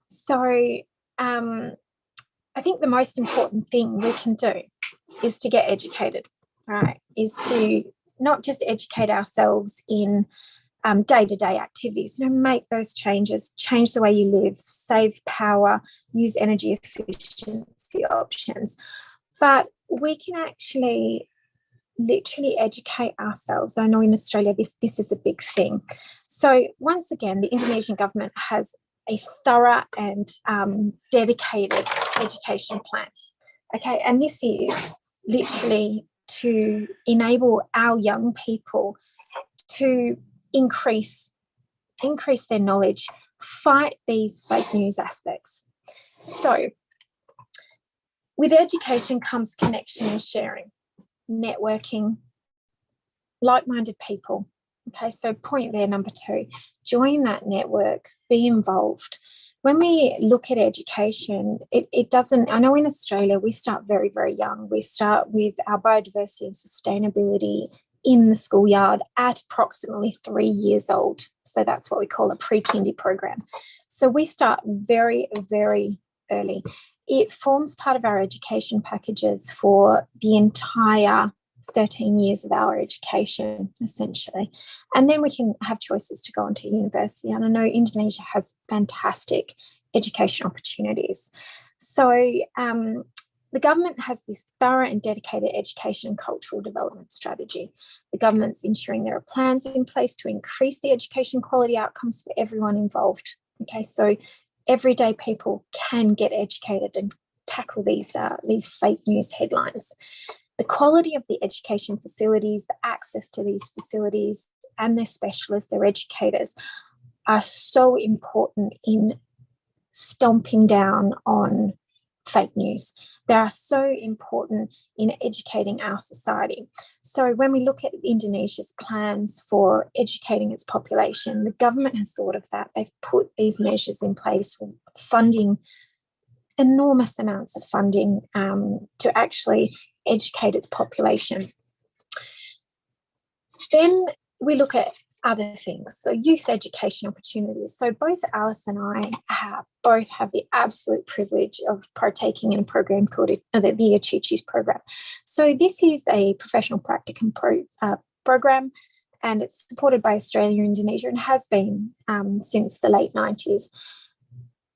So I think the most important thing we can do is to get educated, right? Is to not just educate ourselves in day-to-day activities, you know, make those changes, change the way you live, save power, use energy efficiency options. But we can actually literally educate ourselves. I know in Australia this is a big thing. So once again, the Indonesian government has a thorough and dedicated education plan. Okay, and this is literally to enable our young people to increase their knowledge, fight these fake news aspects. So with education comes connection and sharing, networking, like-minded people. Okay, so point there, number 2, join that network, be involved. When we look at education, it doesn't, I know in Australia, we start very, very young. We start with our biodiversity and sustainability in the schoolyard at approximately 3 years old. So that's what we call a pre-kindy program. So we start very, very early. It forms part of our education packages for the entire 13 years of our education, essentially. And then we can have choices to go on to university. And I know Indonesia has fantastic education opportunities. So the government has this thorough and dedicated education and cultural development strategy. The government's ensuring there are plans in place to increase the education quality outcomes for everyone involved. Okay, so everyday people can get educated and tackle these fake news headlines. The quality of the education facilities, the access to these facilities and their specialists, their educators are so important in stomping down on fake news. They are so important in educating our society. So when we look at Indonesia's plans for educating its population, the government has thought of that. They've put these measures in place, funding, enormous amounts of funding to actually educate its population. Then we look at other things, so youth education opportunities. So both Alice and I both have the absolute privilege of partaking in a program called the IET2022 program. So this is a professional practicum program, and it's supported by Australia and Indonesia and has been since the late 90s.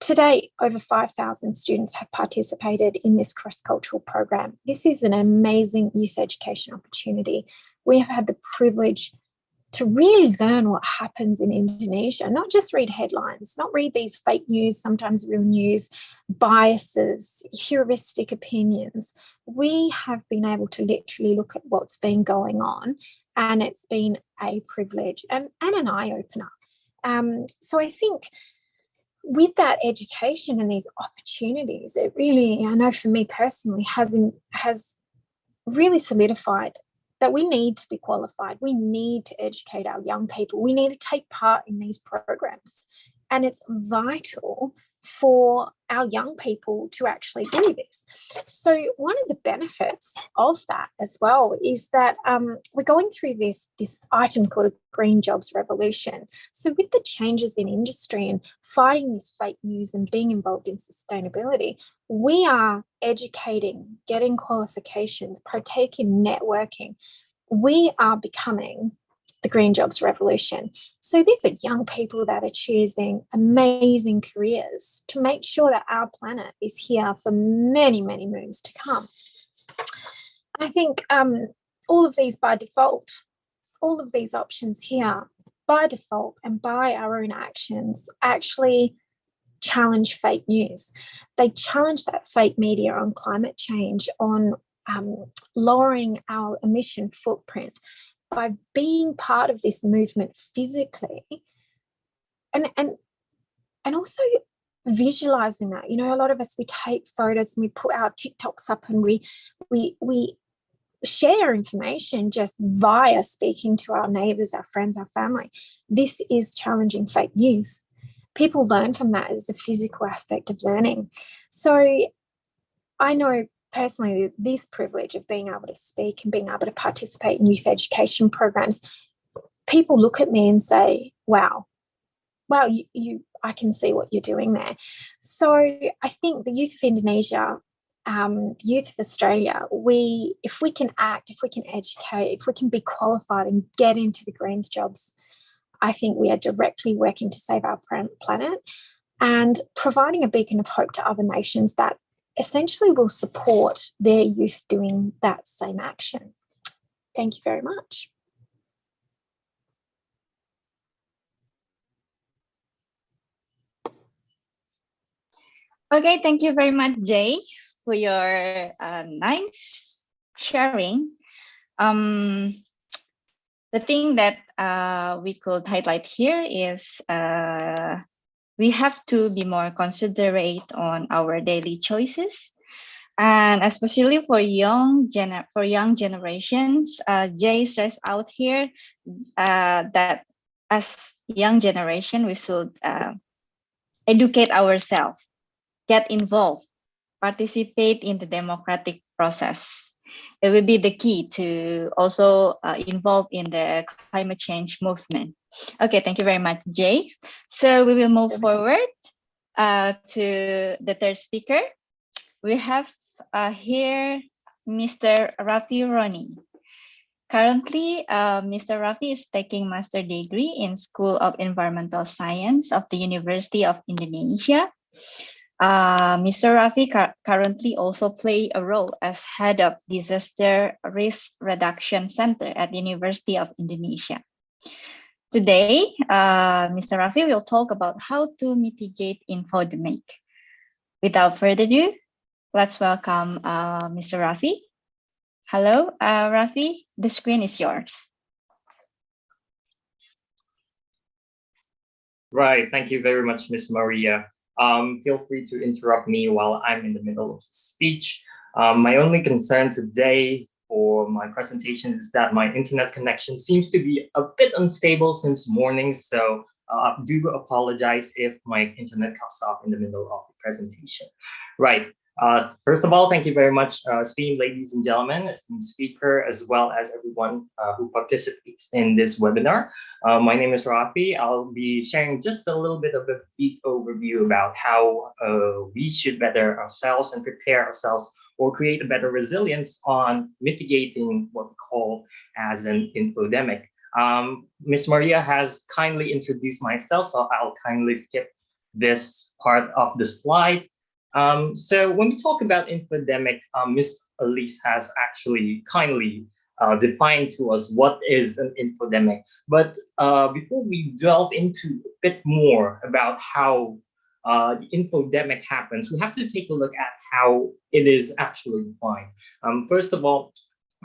To date, over 5,000 students have participated in this cross-cultural program. This is an amazing youth education opportunity. We have had the privilege to really learn what happens in Indonesia, not just read headlines, not read these fake news, sometimes real news, biases, heuristic opinions. We have been able to literally look at what's been going on, and it's been a privilege and an eye-opener. So I think with that education and these opportunities, it really, I know for me personally, has really solidified that we need to be qualified. We need to educate our young people. We need to take part in these programs. And it's vital for our young people to actually do this. So one of the benefits of that as well is that we're going through this item called a green jobs revolution. So with the changes in industry and fighting this fake news and being involved in sustainability, we are educating, getting qualifications, partaking in networking. We are becoming the green jobs revolution. So these are young people that are choosing amazing careers to make sure that our planet is here for many, many moons to come. I think all of these by default, all of these options here by default and by our own actions actually challenge fake news. They challenge that fake media on climate change, on lowering our emission footprint by being part of this movement physically and also visualizing that. You know, a lot of us, we take photos and we put our TikToks up and we share information just via speaking to our neighbors, our friends, our family. This is challenging fake news. People learn from that as a physical aspect of learning. So I know personally this privilege of being able to speak and being able to participate in youth education programs, people look at me and say, wow, I can see what you're doing there. So I think the youth of Indonesia, the youth of Australia, if we can act, if we can educate, if we can be qualified and get into the greens jobs, I think we are directly working to save our planet and providing a beacon of hope to other nations that essentially will support their youth doing that same action. Thank you very much. Okay, thank you very much, Jay, for your nice sharing. The thing that we could highlight here is we have to be more considerate on our daily choices, and especially for young generations. Jay stressed out here that as young generation we should educate ourselves, get involved, participate in the democratic process. It will be the key to also involve in the climate change movement. Okay, thank you very much, Jay. So we will move forward to the third speaker. We have here Mr. Rafi Roni. Currently, Mr. Rafi is taking master degree in School of Environmental Science of the University of Indonesia. Mr. Rafi currently also play a role as head of Disaster Risk Reduction Center at the University of Indonesia. Today, Mr. Rafi will talk about how to mitigate infodemic. Without further ado, let's welcome Mr. Rafi. Hello, Rafi, the screen is yours. Right, thank you very much, Ms. Maria. Feel free to interrupt me while I'm in the middle of the speech. My only concern today for my presentation is that my internet connection seems to be a bit unstable since morning, so I do apologize if my internet cuts off in the middle of the presentation. Right. First of all, thank you very much, esteemed ladies and gentlemen, esteemed speaker, as well as everyone who participates in this webinar. My name is Rafi. I'll be sharing just a little bit of a brief overview about how we should better ourselves and prepare ourselves or create a better resilience on mitigating what we call as an infodemic. Ms. Maria has kindly introduced myself, so I'll kindly skip this part of the slide. So when we talk about infodemic, Ms. Elise has actually kindly defined to us what is an infodemic. But before we delve into a bit more about how the infodemic happens, we have to take a look at how it is actually defined. First of all,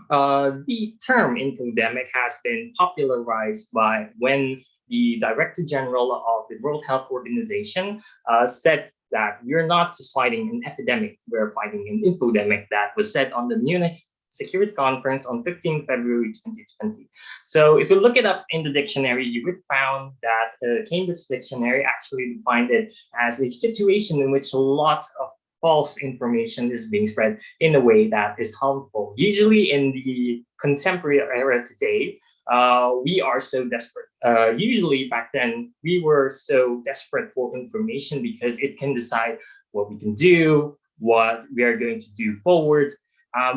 the term infodemic has been popularized by when the Director General of the World Health Organization said that we're not just fighting an epidemic, we're fighting an infodemic. That was said on the Munich Security Conference on 15 February 2020. So if you look it up in the dictionary, you would found that Cambridge Dictionary actually defined it as a situation in which a lot of false information is being spread in a way that is harmful. Usually in the contemporary era today, we are so desperate. Usually back then, we were so desperate for information because it can decide what we can do, what we are going to do forward.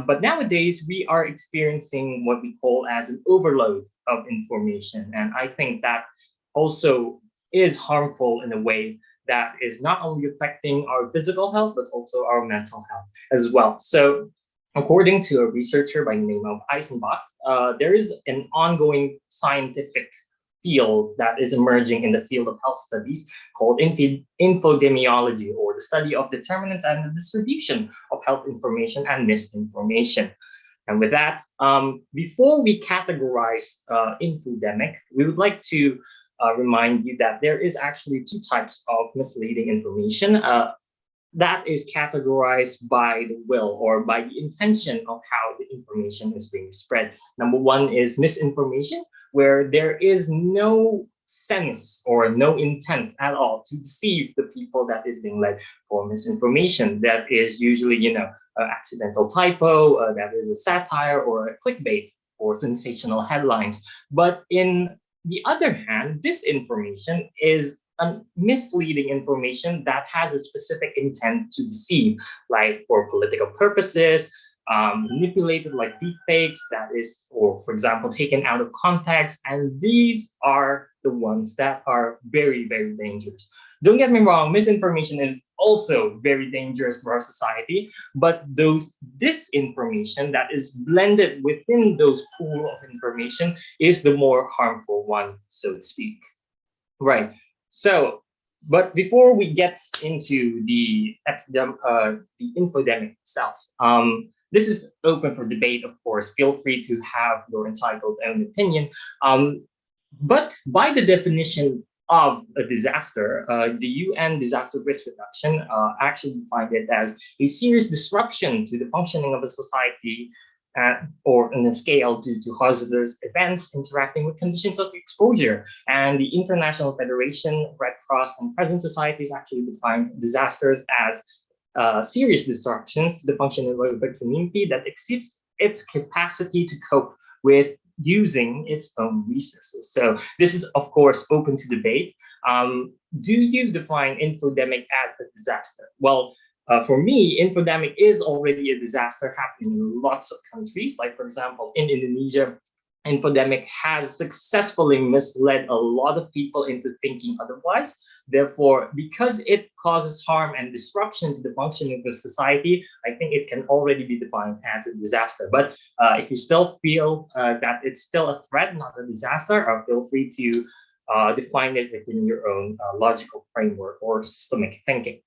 But nowadays, we are experiencing what we call as an overload of information. And I think that also is harmful in a way that is not only affecting our physical health, but also our mental health as well. So according to a researcher by the name of Eisenbach, there is an ongoing scientific field that is emerging in the field of health studies called infodemiology, or the study of determinants and the distribution of health information and misinformation. And with that, before we categorize infodemic, we would like to remind you that there is actually two types of misleading information. That is categorized by the will or by the intention of how the information is being spread. Number one is misinformation, where there is no sense or no intent at all to deceive the people that is being led for misinformation. That is usually, an accidental typo, that is a satire or a clickbait or sensational headlines. But in the other hand, disinformation is misleading information that has a specific intent to deceive, like for political purposes, manipulated like deepfakes, that is, or for example, taken out of context. And these are the ones that are very, very dangerous. Don't get me wrong, misinformation is also very dangerous for our society, but those disinformation that is blended within those pool of information is the more harmful one, so to speak. Right. So, but before we get into the infodemic itself, this is open for debate, of course. Feel free to have your entitled own opinion. But by the definition of a disaster, the UN Disaster Risk Reduction actually defined it as a serious disruption to the functioning of a society or on a scale due to hazardous events interacting with conditions of exposure. And the International Federation, Red Cross, and present societies actually define disasters as serious disruptions to the functioning of a community that exceeds its capacity to cope with using its own resources. So this is, of course, open to debate. Do you define infodemic as a disaster? Well, for me, infodemic is already a disaster happening in lots of countries. Like, for example, in Indonesia, infodemic has successfully misled a lot of people into thinking otherwise. Therefore, because it causes harm and disruption to the functioning of the society, I think it can already be defined as a disaster. But if you still feel that it's still a threat, not a disaster, feel free to define it within your own logical framework or systemic thinking.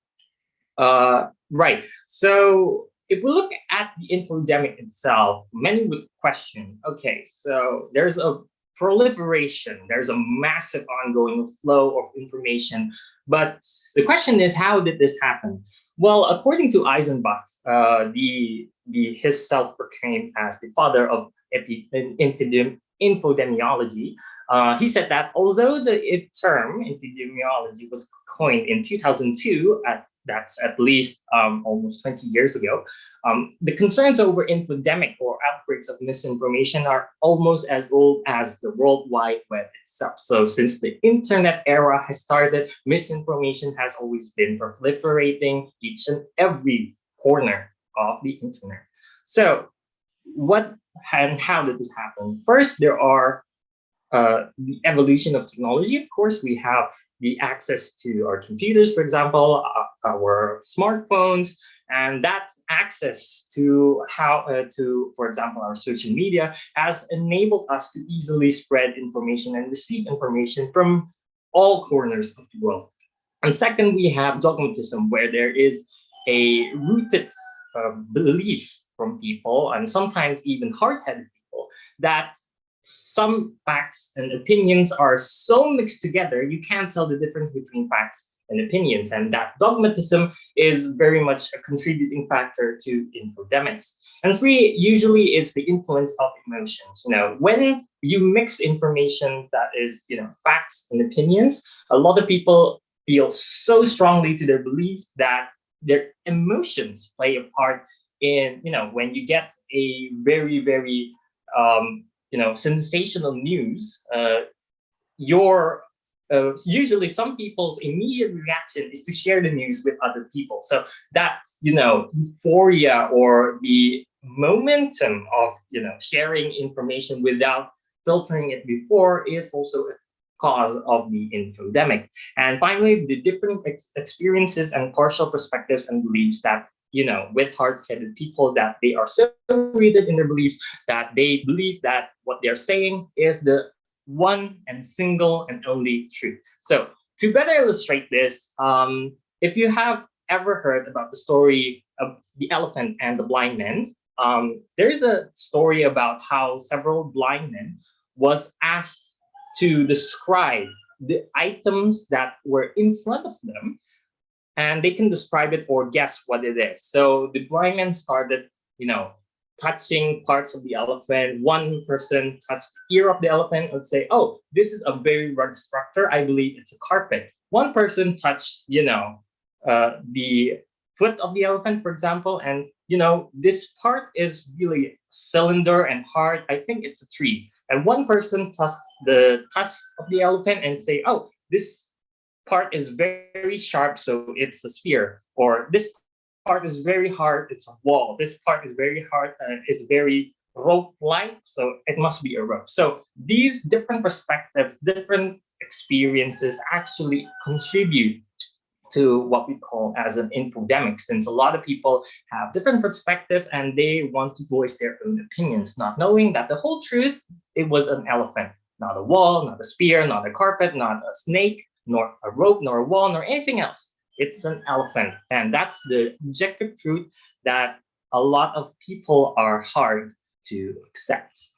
Right. So if we look at the infodemic itself, many would question, okay, so there's a proliferation, there's a massive ongoing flow of information, but the question is, how did this happen? Well, according to Eisenbach, his self-proclaimed as the father of infodemiology, he said that although the term infodemiology was coined in 2002, that's at least almost 20 years ago, the concerns over infodemic or outbreaks of misinformation are almost as old as the World Wide Web itself. So since the internet era has started, misinformation has always been proliferating each and every corner of the internet. So what and how did this happen? First, there are the evolution of technology. Of course, we have the access to our computers, for example, our smartphones, and that access to for example, our social media has enabled us to easily spread information and receive information from all corners of the world. And second, we have dogmatism, where there is a rooted belief from people, and sometimes even hard-headed people, that some facts and opinions are so mixed together, you can't tell the difference between facts and opinions. And that dogmatism is very much a contributing factor to infodemics. And three, usually is the influence of emotions. When you mix information that is, facts and opinions, a lot of people feel so strongly to their beliefs that their emotions play a part in, when you get a very, very, sensational news, usually some people's immediate reaction is to share the news with other people. So that, euphoria or the momentum of, sharing information without filtering it before is also a cause of the infodemic. And finally, the different experiences and partial perspectives and beliefs that, with hard-headed people, that they are so rooted in their beliefs that they believe that what they're saying is the one and single and only truth. So to better illustrate this, if you have ever heard about the story of the elephant and the blind man, there's a story about how several blind men was asked to describe the items that were in front of them, and they can describe it or guess what it is. So the blind man started, touching parts of the elephant. One person touched the ear of the elephant and say, oh, this is a very rugged structure. I believe it's a carpet. One person touched, the foot of the elephant, for example, and, this part is really cylinder and hard. I think it's a tree. And one person touched the tusk of the elephant and say, oh, this part is very sharp, so it's a sphere. Or this part is very hard, it's a wall. This part is very hard, is very rope-like, so it must be a rope. So these different perspectives, different experiences actually contribute to what we call as an infodemic, since a lot of people have different perspective and they want to voice their own opinions, not knowing that the whole truth, it was an elephant, not a wall, not a spear, not a carpet, not a snake, nor a rope, nor a wall, nor anything else. It's an elephant. And that's the objective truth that a lot of people are hard to accept.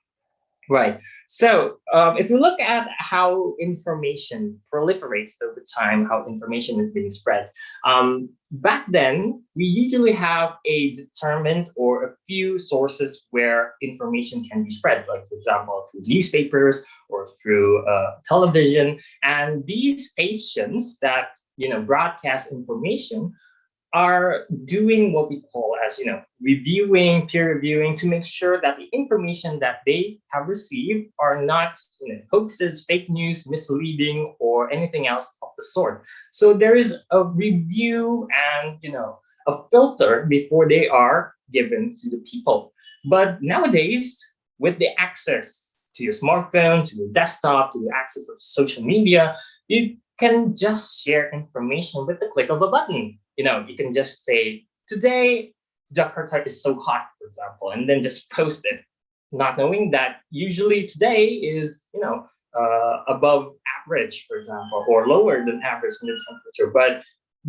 Right. So if you look at how information proliferates over time, how information is being spread, back then, we usually have a determined or a few sources where information can be spread, like, for example, through newspapers or through television. And these stations that, broadcast information are doing what we call as, reviewing, peer reviewing, to make sure that the information that they have received are not, hoaxes, fake news, misleading, or anything else of the sort. So there is a review and, a filter before they are given to the people. But nowadays, with the access to your smartphone, to your desktop, to the access of social media, you can just share information with the click of a button. You can just say, today, Jakarta is so hot, for example, and then just post it, not knowing that usually today is, above average, for example, or lower than average in the temperature. But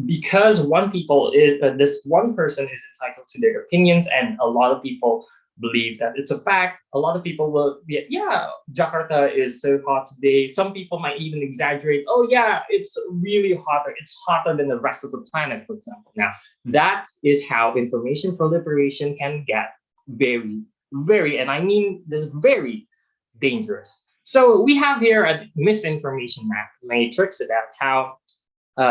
because this one person is entitled to their opinions, and a lot of people believe that it's a fact, a lot of people will be, yeah, Jakarta is so hot today. Some people might even exaggerate, oh yeah, it's really hotter. It's hotter than the rest of the planet, for example. Now, that is how information proliferation can get very, very, and I mean this, very dangerous. So we have here a misinformation matrix about how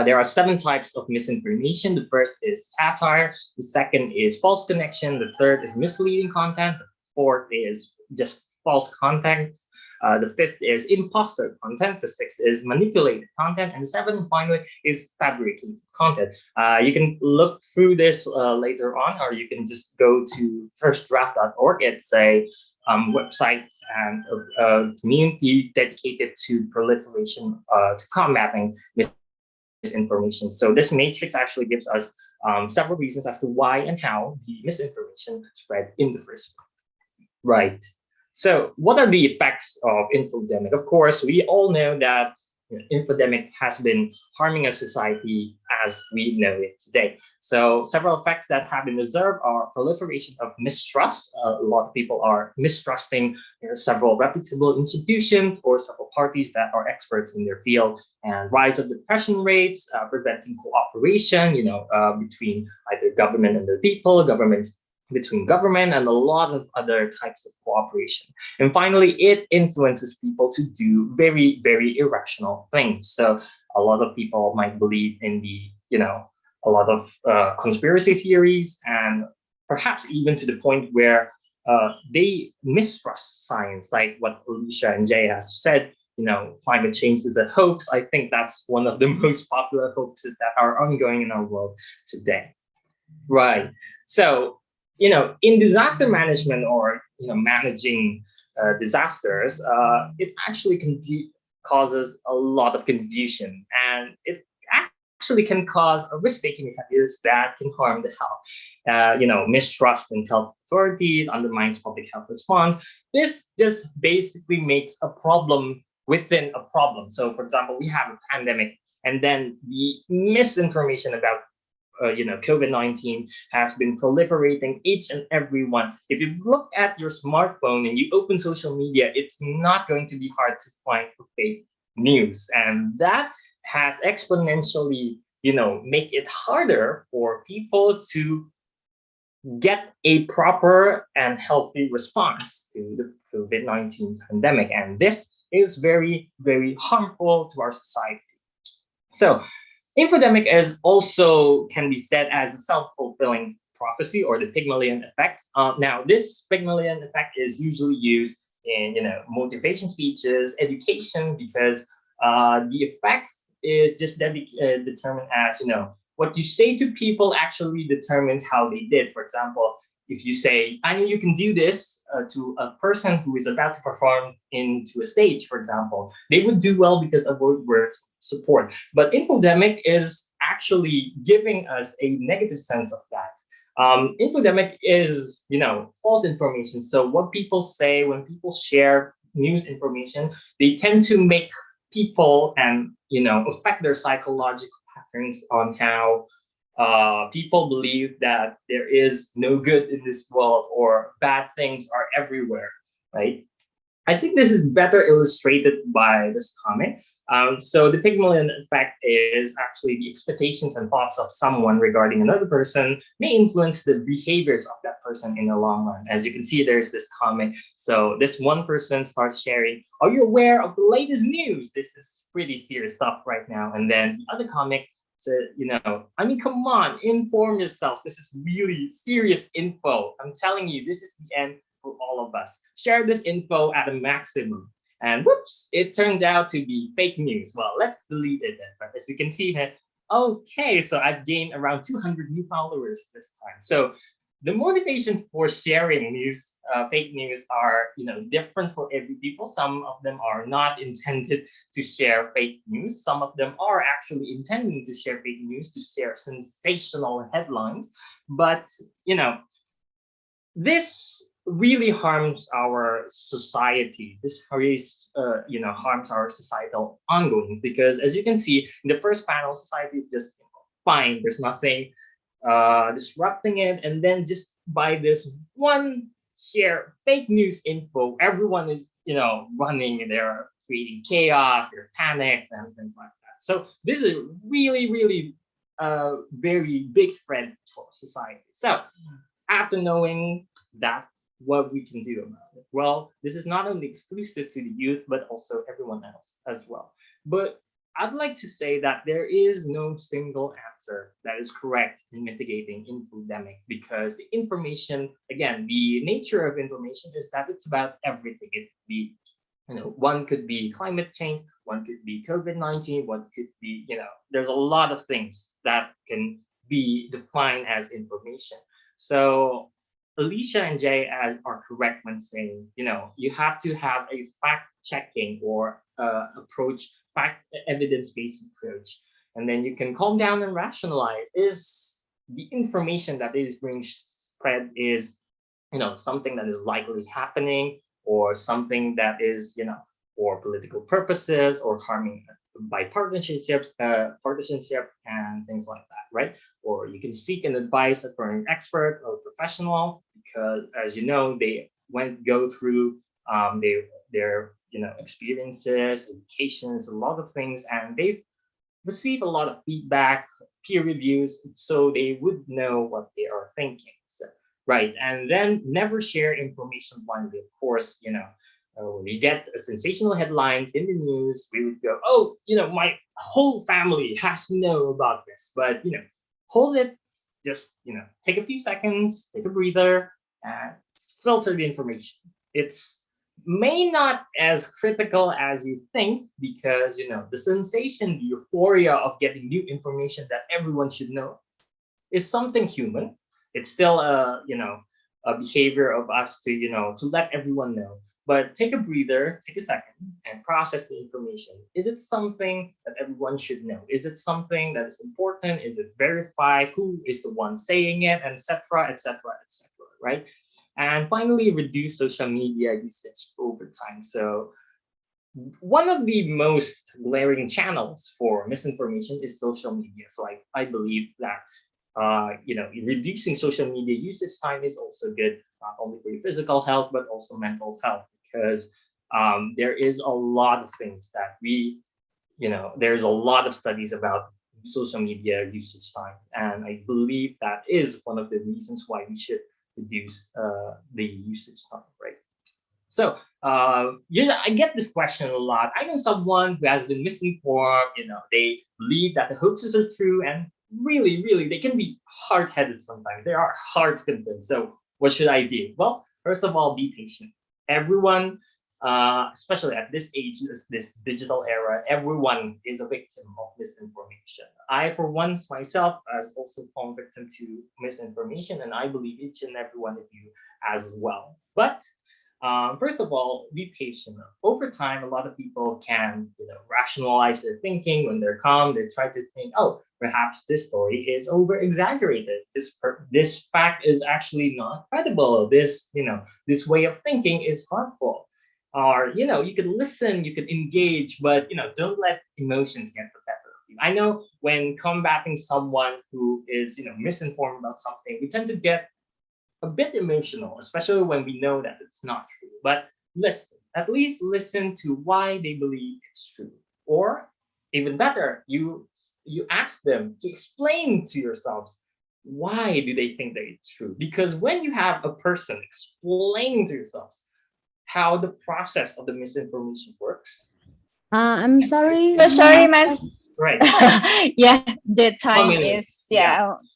there are 7 types of misinformation. The first is satire. The second is false connection. The third is misleading content. The fourth is just false content. The fifth is imposter content. The sixth is manipulated content. And the seventh, finally, is fabricated content. You can look through this later on, or you can just go to firstdraft.org. It's a website and a community dedicated to proliferation, to combating misinformation. So this matrix actually gives us several reasons as to why and how the misinformation spread in the first place. Right. So what are the effects of infodemic? Of course, we all know that infodemic has been harming our society as we know it today. So several effects that have been observed are proliferation of mistrust. A lot of people are mistrusting several reputable institutions or several parties that are experts in their field, and rise of depression rates, preventing cooperation, between either government and the people, between government, and a lot of other types of cooperation. And finally, it influences people to do very, very irrational things. So a lot of people might believe in a lot of conspiracy theories, and perhaps even to the point where they mistrust science, like what Alicia and Jay has said. Climate change is a hoax. I think that's one of the most popular hoaxes that are ongoing in our world today. Right. So, in disaster management, or managing disasters, it actually causes a lot of confusion, and it actually can cause a risk-taking behaviors that can harm the health. Mistrust in health authorities undermines public health response. This just basically makes a problem within a problem. So, for example, we have a pandemic, and then the misinformation about COVID-19 has been proliferating each and every one. If you look at your smartphone and you open social media, it's not going to be hard to find fake news. And that has exponentially, make it harder for people to get a proper and healthy response to the COVID-19 pandemic. And this is very, very harmful to our society. So, infodemic is also can be said as a self-fulfilling prophecy, or the Pygmalion Effect. Now, this Pygmalion Effect is usually used in motivation speeches, education, because the effect is just determined as what you say to people actually determines how they did. For example, if you say, I know you can do this to a person who is about to perform into a stage, for example, they would do well because of words support. But infodemic is actually giving us a negative sense of that. Infodemic is, false information. So what people say when people share news information, they tend to make people and, affect their psychological patterns on how people believe that there is no good in this world or bad things are everywhere, right? I think this is better illustrated by this comic. So the Pygmalion effect is actually the expectations and thoughts of someone regarding another person may influence the behaviors of that person in the long run. As you can see, there's this comic. So this one person starts sharing, are you aware of the latest news? This is pretty serious stuff right now. And then the other comic said, I mean, come on, inform yourselves. This is really serious info. I'm telling you, this is the end for all of us. Share this info at a maximum. And whoops, it turns out to be fake news. Well, let's delete it then. But as you can see here, okay, so I've gained around 200 new followers this time. So the motivation for sharing news, fake news are, different for every people. Some of them are not intended to share fake news. Some of them are actually intending to share fake news, to share sensational headlines. But, this really harms our society. This harms our societal ongoing, because as you can see in the first panel, society is just fine. There's nothing disrupting it. And then just by this one share fake news info, everyone is, running, they're creating chaos, they're panicked and things like that. So this is really, really very big threat for society. So after knowing that, what we can do about it? Well, this is not only exclusive to the youth, but also everyone else as well. But I'd like to say that there is no single answer that is correct in mitigating infodemic, because the information, again, the nature of information is that it's about everything. It could be, one could be climate change, one could be COVID-19, one could be, there's a lot of things that can be defined as information. So Alicia and Jay are correct when saying, you have to have a fact-checking or evidence-based approach. And then you can calm down and rationalize. Is the information that is being spread is, something that is likely happening, or something that is, for political purposes or harming by partisanship and things like that, right? Or you can seek an advice from an expert or professional, because as you know, they go through their experiences, educations, a lot of things, and they've received a lot of feedback, peer reviews, so they would know what they are thinking. So, right, and then never share information blindly. Of course, when we get sensational headlines in the news, we would go, oh, my whole family has to know about this. But, hold it, just, take a few seconds, take a breather, and filter the information. It's may not as critical as you think, because, the sensation, the euphoria of getting new information that everyone should know is something human. It's still a behavior of us to, to let everyone know. But take a breather, take a second, and process the information. Is it something that everyone should know? Is it something that is important? Is it verified? Who is the one saying it, etc., etc., etc., right? And finally, reduce social media usage over time. So one of the most glaring channels for misinformation is social media. So I believe that reducing social media usage time is also good, not only for your physical health, but also mental health, because there is a lot of things that there's a lot of studies about social media usage time. And I believe that is one of the reasons why we should reduce the usage time, right? So, I get this question a lot. I know someone who has been misinformed, they believe that the hoaxes are true, and really, really, they can be hard-headed sometimes. They are hard to convince. So what should I do? Well, first of all, be patient. Everyone, especially at this age, this digital era, everyone is a victim of misinformation. I, for once, myself, has also fallen victim to misinformation, and I believe each and every one of you as well. But first of all, be patient. Over time, a lot of people can rationalize their thinking when they're calm. They try to think, oh, perhaps this story is over-exaggerated. This fact is actually not credible. This way of thinking is harmful. Or you can listen, you can engage, but don't let emotions get the better of you. I know when combating someone who is, misinformed about something, we tend to get a bit emotional, especially when we know that it's not true. But listen, at least listen to why they believe it's true. Or even better, you ask them to explain to yourselves why do they think that it's true. Because when you have a person explaining to yourselves how the process of the misinformation works. I'm sorry. So sorry, Mas. Right. Yeah, the time 1 minute. is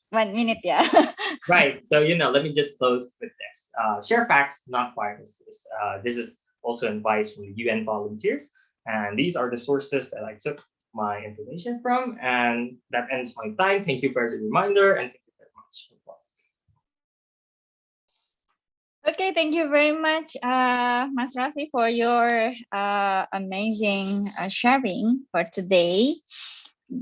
1 minute. Yeah. Right. So, let me just close with this. Share facts, not biases. This is also advice from the UN volunteers. And these are the sources that I took my information from. And that ends my time. Thank you for the reminder. And thank you very much. Okay, thank you very much, Mas Rafi, for your amazing sharing for today.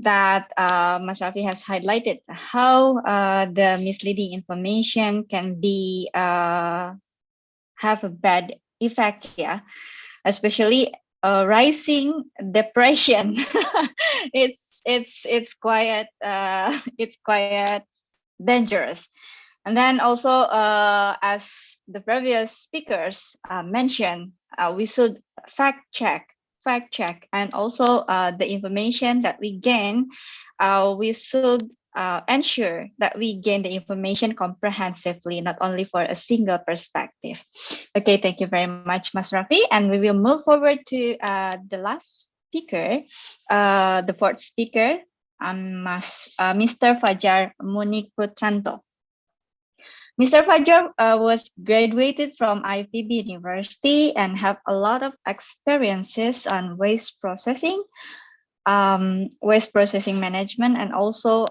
That Mas Rafi has highlighted how the misleading information can be have a bad effect, especially rising depression. it's quite dangerous. And then also, as the previous speakers mentioned, we should fact check, and also the information that we gain, we should ensure that we gain the information comprehensively, not only for a single perspective. Okay, thank you very much, Mas Rafi, and we will move forward to the last speaker, the fourth speaker, Mr. Fajar Munik Putranto. Mr. Fajar was graduated from IPB University and have a lot of experiences on waste processing management, and also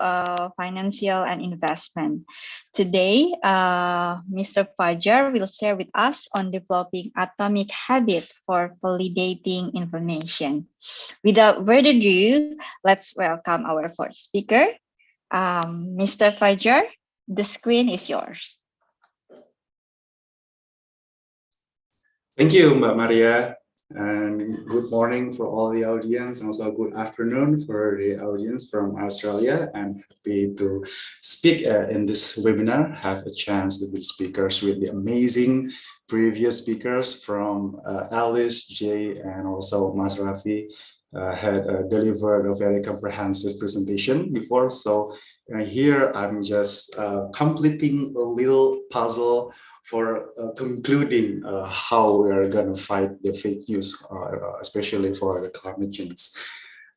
financial and investment. Today, Mr. Fajar will share with us on developing atomic habit for validating information. Without further ado, let's welcome our fourth speaker, Mr. Fajar. The screen is yours. Thank you, Mbak Maria, and good morning for all the audience, and also good afternoon for the audience from Australia. I'm happy to speak in this webinar, have a chance to be speakers with the amazing previous speakers from Alice, Jay, and also Mas Rafi had delivered a very comprehensive presentation before. So here I'm just completing a little puzzle for concluding how we are going to fight the fake news, especially for the climate change.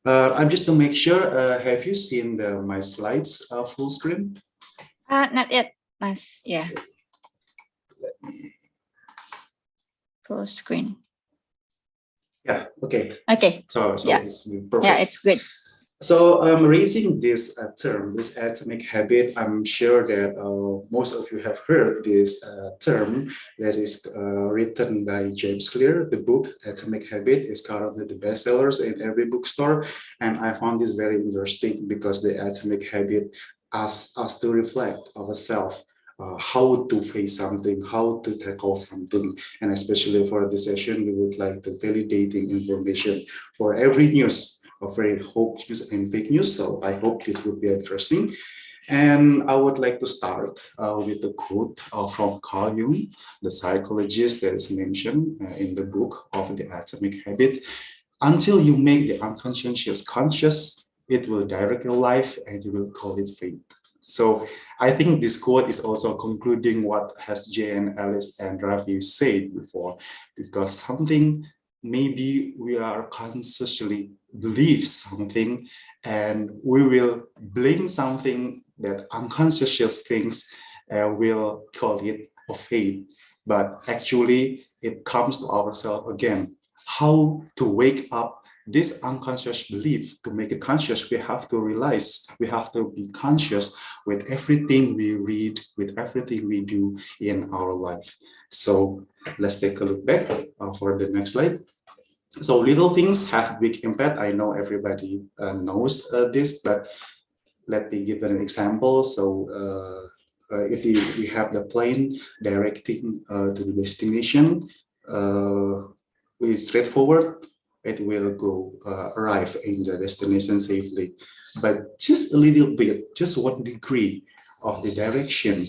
I'm just to make sure, have you seen my slides full screen? Not yet, Mas. Yeah. Let me... Full screen. Yeah, okay. Okay. So yeah. It's perfect. Yeah, it's good. So raising this term, this atomic habit, I'm sure that most of you have heard this term that is written by James Clear. The book Atomic Habit is currently the bestsellers in every bookstore. And I found this very interesting because the atomic habit asks us to reflect ourselves. How to face something, how to tackle something, and especially for this session, we would like to validating information for every news, of very hoax news and fake news. So I hope this will be interesting. And I would like to start with a quote from Carl Jung, the psychologist that is mentioned in the book of the Atomic Habit. Until you make the unconscious conscious, it will direct your life and you will call it fate. So I think this quote is also concluding what has Jay and Alice and Ravi said before, because something, maybe we are consciously believe something and we will blame something that unconscious things will call it a fate, but actually it comes to ourselves again. How to wake up this unconscious belief to make it conscious? We have to realize, we have to be conscious with everything we read, with everything we do in our life. So let's take a look back for the next slide. So little things have big impact. I know everybody knows this, but let me give an example. So if we have the plane directing to the destination, it's straightforward. it will arrive in the destination safely. But just a little bit, just 1 degree of the direction,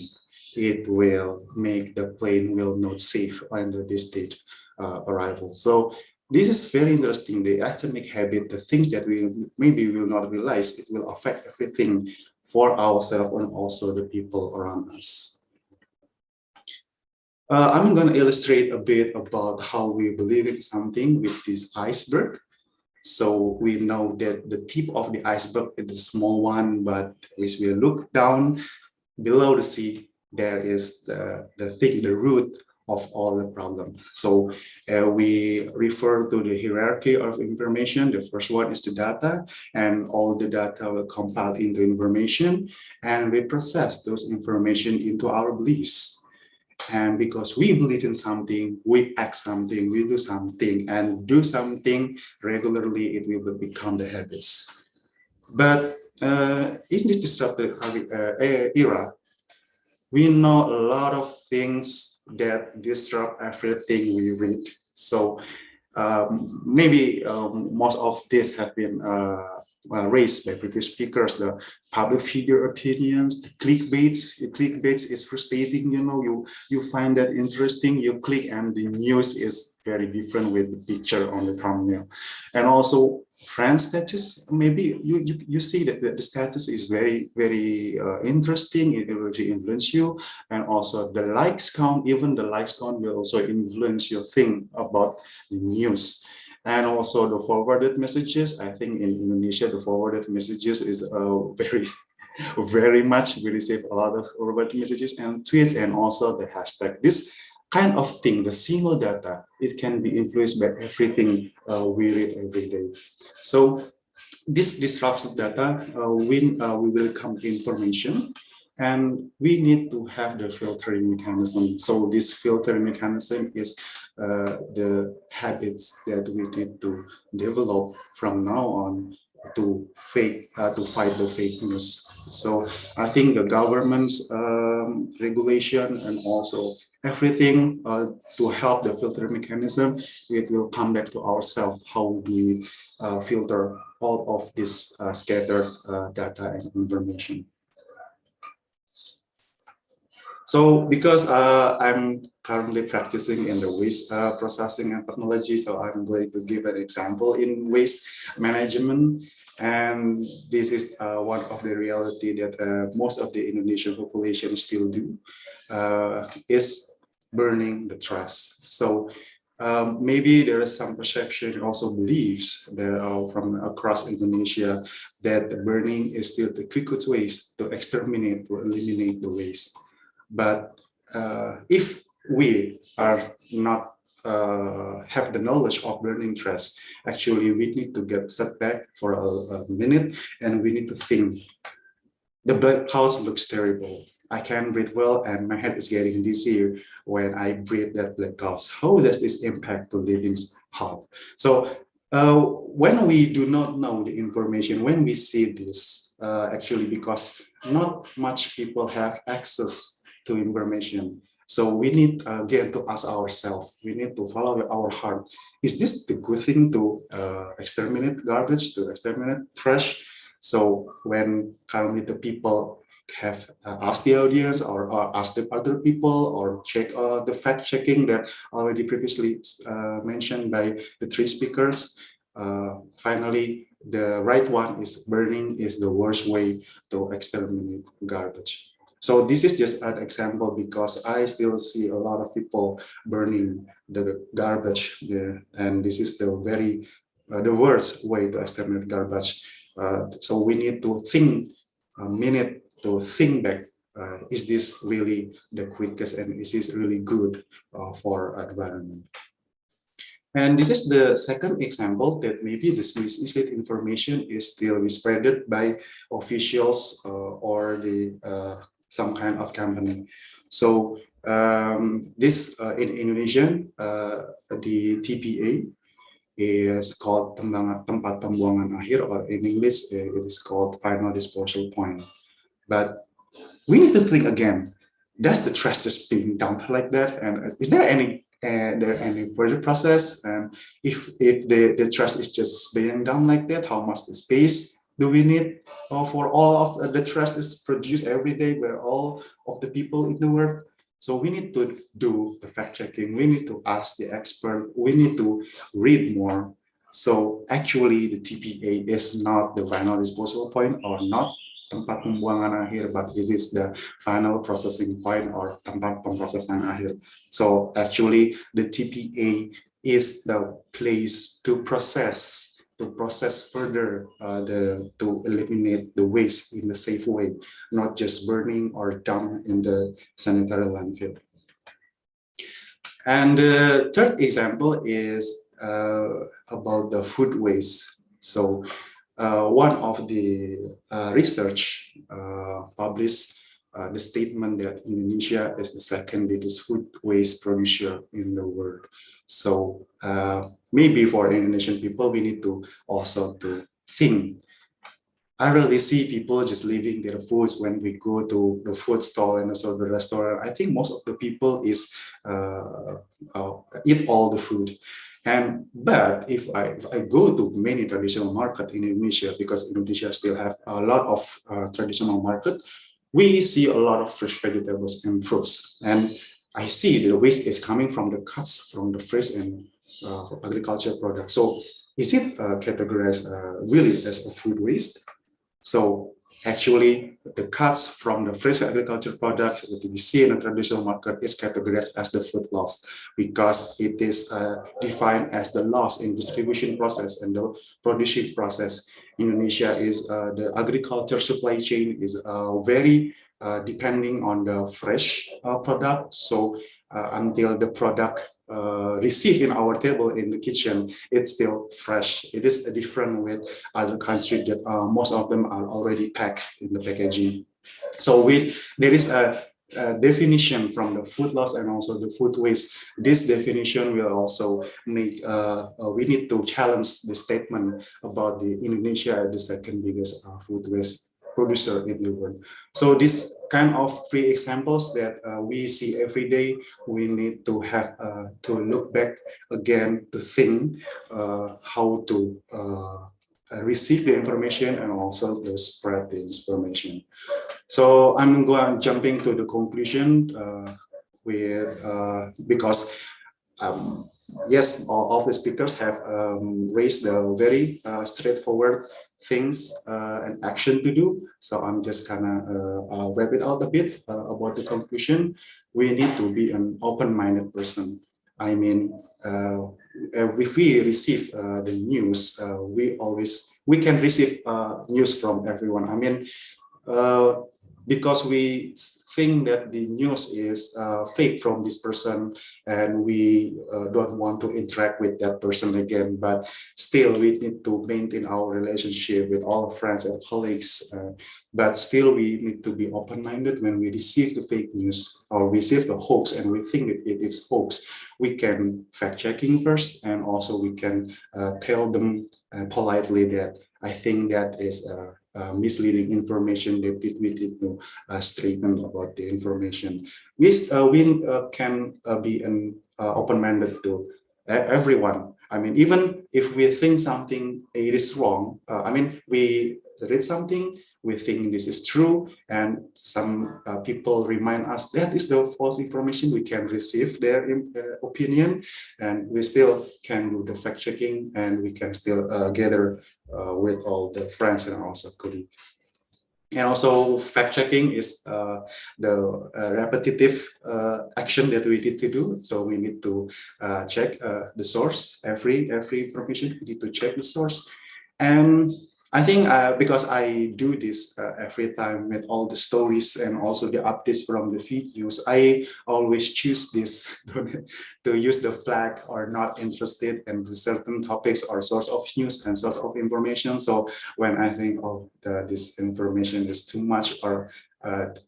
it will make the plane will not safe under this state arrival. So this is very interesting. The atomic habit, the things that we maybe will not realize, it will affect everything for ourselves and also the people around us. I'm going to illustrate a bit about how we believe in something with this iceberg. So we know that the tip of the iceberg is the small one, but as we look down below the sea, there is the thing, the root of all the problems. So we refer to the hierarchy of information. The first one is the data, and all the data will compile into information, and we process those information into our beliefs. And because we believe in something, we act something, we do something, and do something regularly, it will become the habits. But in this disruptive era, we know a lot of things that disrupt everything we read. So maybe most of this have been raised by previous speakers, the public figure opinions, the clickbaits. The clickbaits is frustrating, you know, you find that interesting, you click and the news is very different with the picture on the thumbnail. And also friend status, maybe you see that the status is very interesting, it will influence you. And also the likes count, even the likes count will also influence your think about the news. And also the forwarded messages. I think in Indonesia, the forwarded messages is very much, we receive a lot of forwarded messages and tweets, and also the hashtag. This kind of thing, the single data, it can be influenced by everything we read every day. So this disruptive data, we will come to information, and we need to have the filtering mechanism. So this filtering mechanism is the habits that we need to develop from now on to fight the fake news. So I think the government's regulation and also everything to help the filtering mechanism, it will come back to ourselves, how we filter all of this scattered data and information. So because I'm currently practicing in the waste processing and technology, so I'm going to give an example in waste management. And this is one of the reality that most of the Indonesian population still do, is burning the trash. So maybe there is some perception and also beliefs that are from across Indonesia that the burning is still the quickest ways to exterminate, to eliminate the waste. But if we are not have the knowledge of burning trash, actually we need to get set back for a minute, and we need to think. The black clouds looks terrible. I can't breathe well, and my head is getting dizzy when I breathe that black clouds. How does this impact the living health? So when we do not know the information, when we see this, actually because not much people have access to information. So we need again to ask ourselves, we need to follow our heart. Is this the good thing to exterminate garbage, to exterminate trash? So when currently the people have asked the audience or asked the other people or check the fact checking that already previously mentioned by the three speakers, finally the right one is burning is the worst way to exterminate garbage. So this is just an example because I still see a lot of people burning the garbage, and this is the the worst way to exterminate garbage. So we need to think a minute to think back. Is this really the quickest, and is this really good for environment? And this is the second example that maybe this misleading information is still spread by officials or the some kind of company. So this in Indonesian, the TPA is called tempat pembuangan akhir, or in English it is called final disposal point. But we need to think again, does the trash just being dumped like that? And is there any there any further process? And if the trust is just being done like that, how much space do we need for all of the trust is produced every day by all of the people in the world? So we need to do the fact checking. We need to ask the expert. We need to read more. So actually the TPA is not the final disposal point or not tempat pembuangan akhir, but it is the final processing point or tempat pemrosesan akhir. So actually the TPA is the place to process further to eliminate the waste in a safe way, not just burning or dump in the sanitary landfill. And the third example is about the food waste. So one of the research published the statement that Indonesia is the second biggest food waste producer in the world. So maybe for Indonesian people, we need to also to think. I rarely see people just leaving their foods when we go to the food store and also the restaurant. I think most of the people is eat all the food. But if I go to many traditional market in Indonesia, because Indonesia still have a lot of traditional market, we see a lot of fresh vegetables and fruits. And I see the waste is coming from the cuts from the fresh and agriculture products. So is it categorized really as a food waste? So actually the cuts from the fresh agriculture product that we see in the traditional market is categorized as the food loss, because it is defined as the loss in distribution process and the production process. Indonesia is the agriculture supply chain is very depending on the fresh product. So until the product received in our table in the kitchen, it's still fresh. It is different with other countries that most of them are already packed in the packaging. So there is a definition from the food loss and also the food waste. This definition will also make we need to challenge the statement about the Indonesia the second biggest food waste producer in the world. So this kind of three examples that we see every day, we need to have to look back again to think how to receive the information and also to spread the information. So I'm going jumping to the conclusion with because yes, all of the speakers have raised the very straightforward things and action to do. So I'm just gonna wrap it out a bit about the conclusion. We need to be an open-minded person. I mean, if we receive the news, we can receive news from everyone. I mean, because we think that the news is fake from this person and we don't want to interact with that person again, but still we need to maintain our relationship with all friends and colleagues, but still we need to be open-minded when we receive the fake news or receive the hoax and we think that it is hoax. We can fact-checking first, and also we can tell them politely that I think that is misleading information that we need to straighten about the information. We can be an open-minded to everyone. I mean, even if we think something it is wrong, I mean, we read something, we think this is true, and some people remind us that is the false information, we can receive their opinion, and we still can do the fact-checking, and we can still gather with all the friends and also colleagues. And also fact-checking is the repetitive action that we need to do. So we need to check the source, every information, we need to check the source. And I think because I do this every time with all the stories and also the updates from the feed news, I always choose this to use the flag or not interested in certain topics or source of news and source of information. So when I think, oh, this information is too much or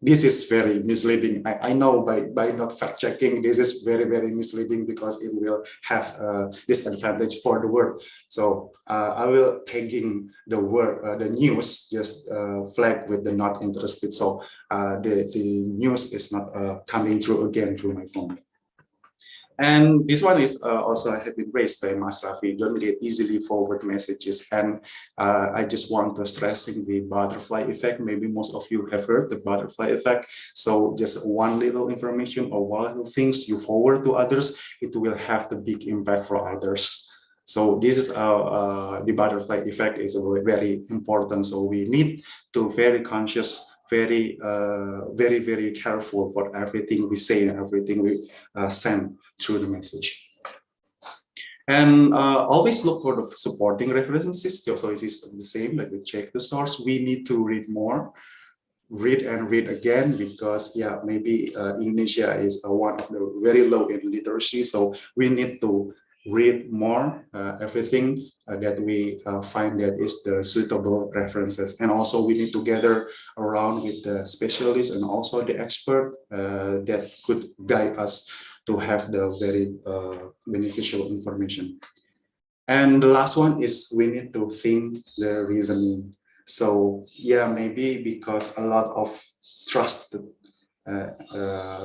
this is very misleading. I know by not fact checking, this is very, very misleading because it will have disadvantage for the world. So I will tagging the word, the news, just flag with the not interested. So the news is not coming through again through my phone. And this one is also have been raised by Mas Rafi. Don't get easily forward messages. And I just want to stressing the butterfly effect. Maybe most of you have heard the butterfly effect. So just one little information or one little things you forward to others, it will have the big impact for others. So this is the butterfly effect is very important. So we need to very conscious, very careful for everything we say and everything we send through the message. And always look for the supporting references. So it is the same, like we check the source. We need to read more, read and read again, because yeah, maybe Indonesia is one of the very low in literacy. So we need to read more everything that we find that is the suitable references. And also we need to gather around with the specialists and also the expert that could guide us to have the very beneficial information. And the last one is we need to think the reasoning. So yeah, maybe because a lot of trusted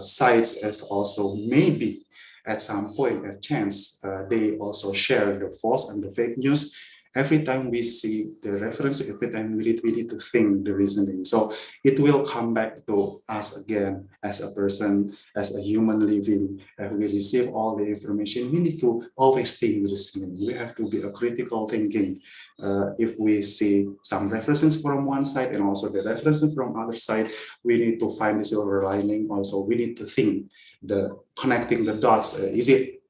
sites have also maybe at some point, a chance, they also share the false and the fake news. Every time we see the reference, every time we need to think the reasoning. So it will come back to us again as a person, as a human living. As we receive all the information, we need to always think listening. We have to be a critical thinking. If we see some references from one side and also the references from other side, we need to find the silver lining. Also, we need to think the connecting the dots. Is it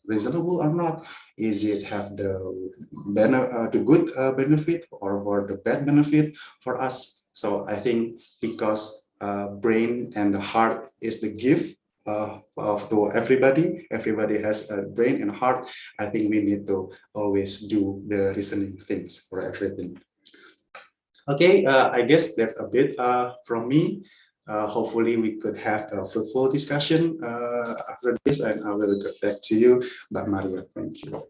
reasonable or not? Is it have the good benefit or the bad benefit for us? So I think because brain and the heart is the gift to everybody. Everybody has a brain and heart. I think we need to always do the reasoning things for everything. Okay, I guess that's a bit from me. Hopefully we could have a fruitful discussion after this, and I will get back to you, Mbak Maria. Thank you.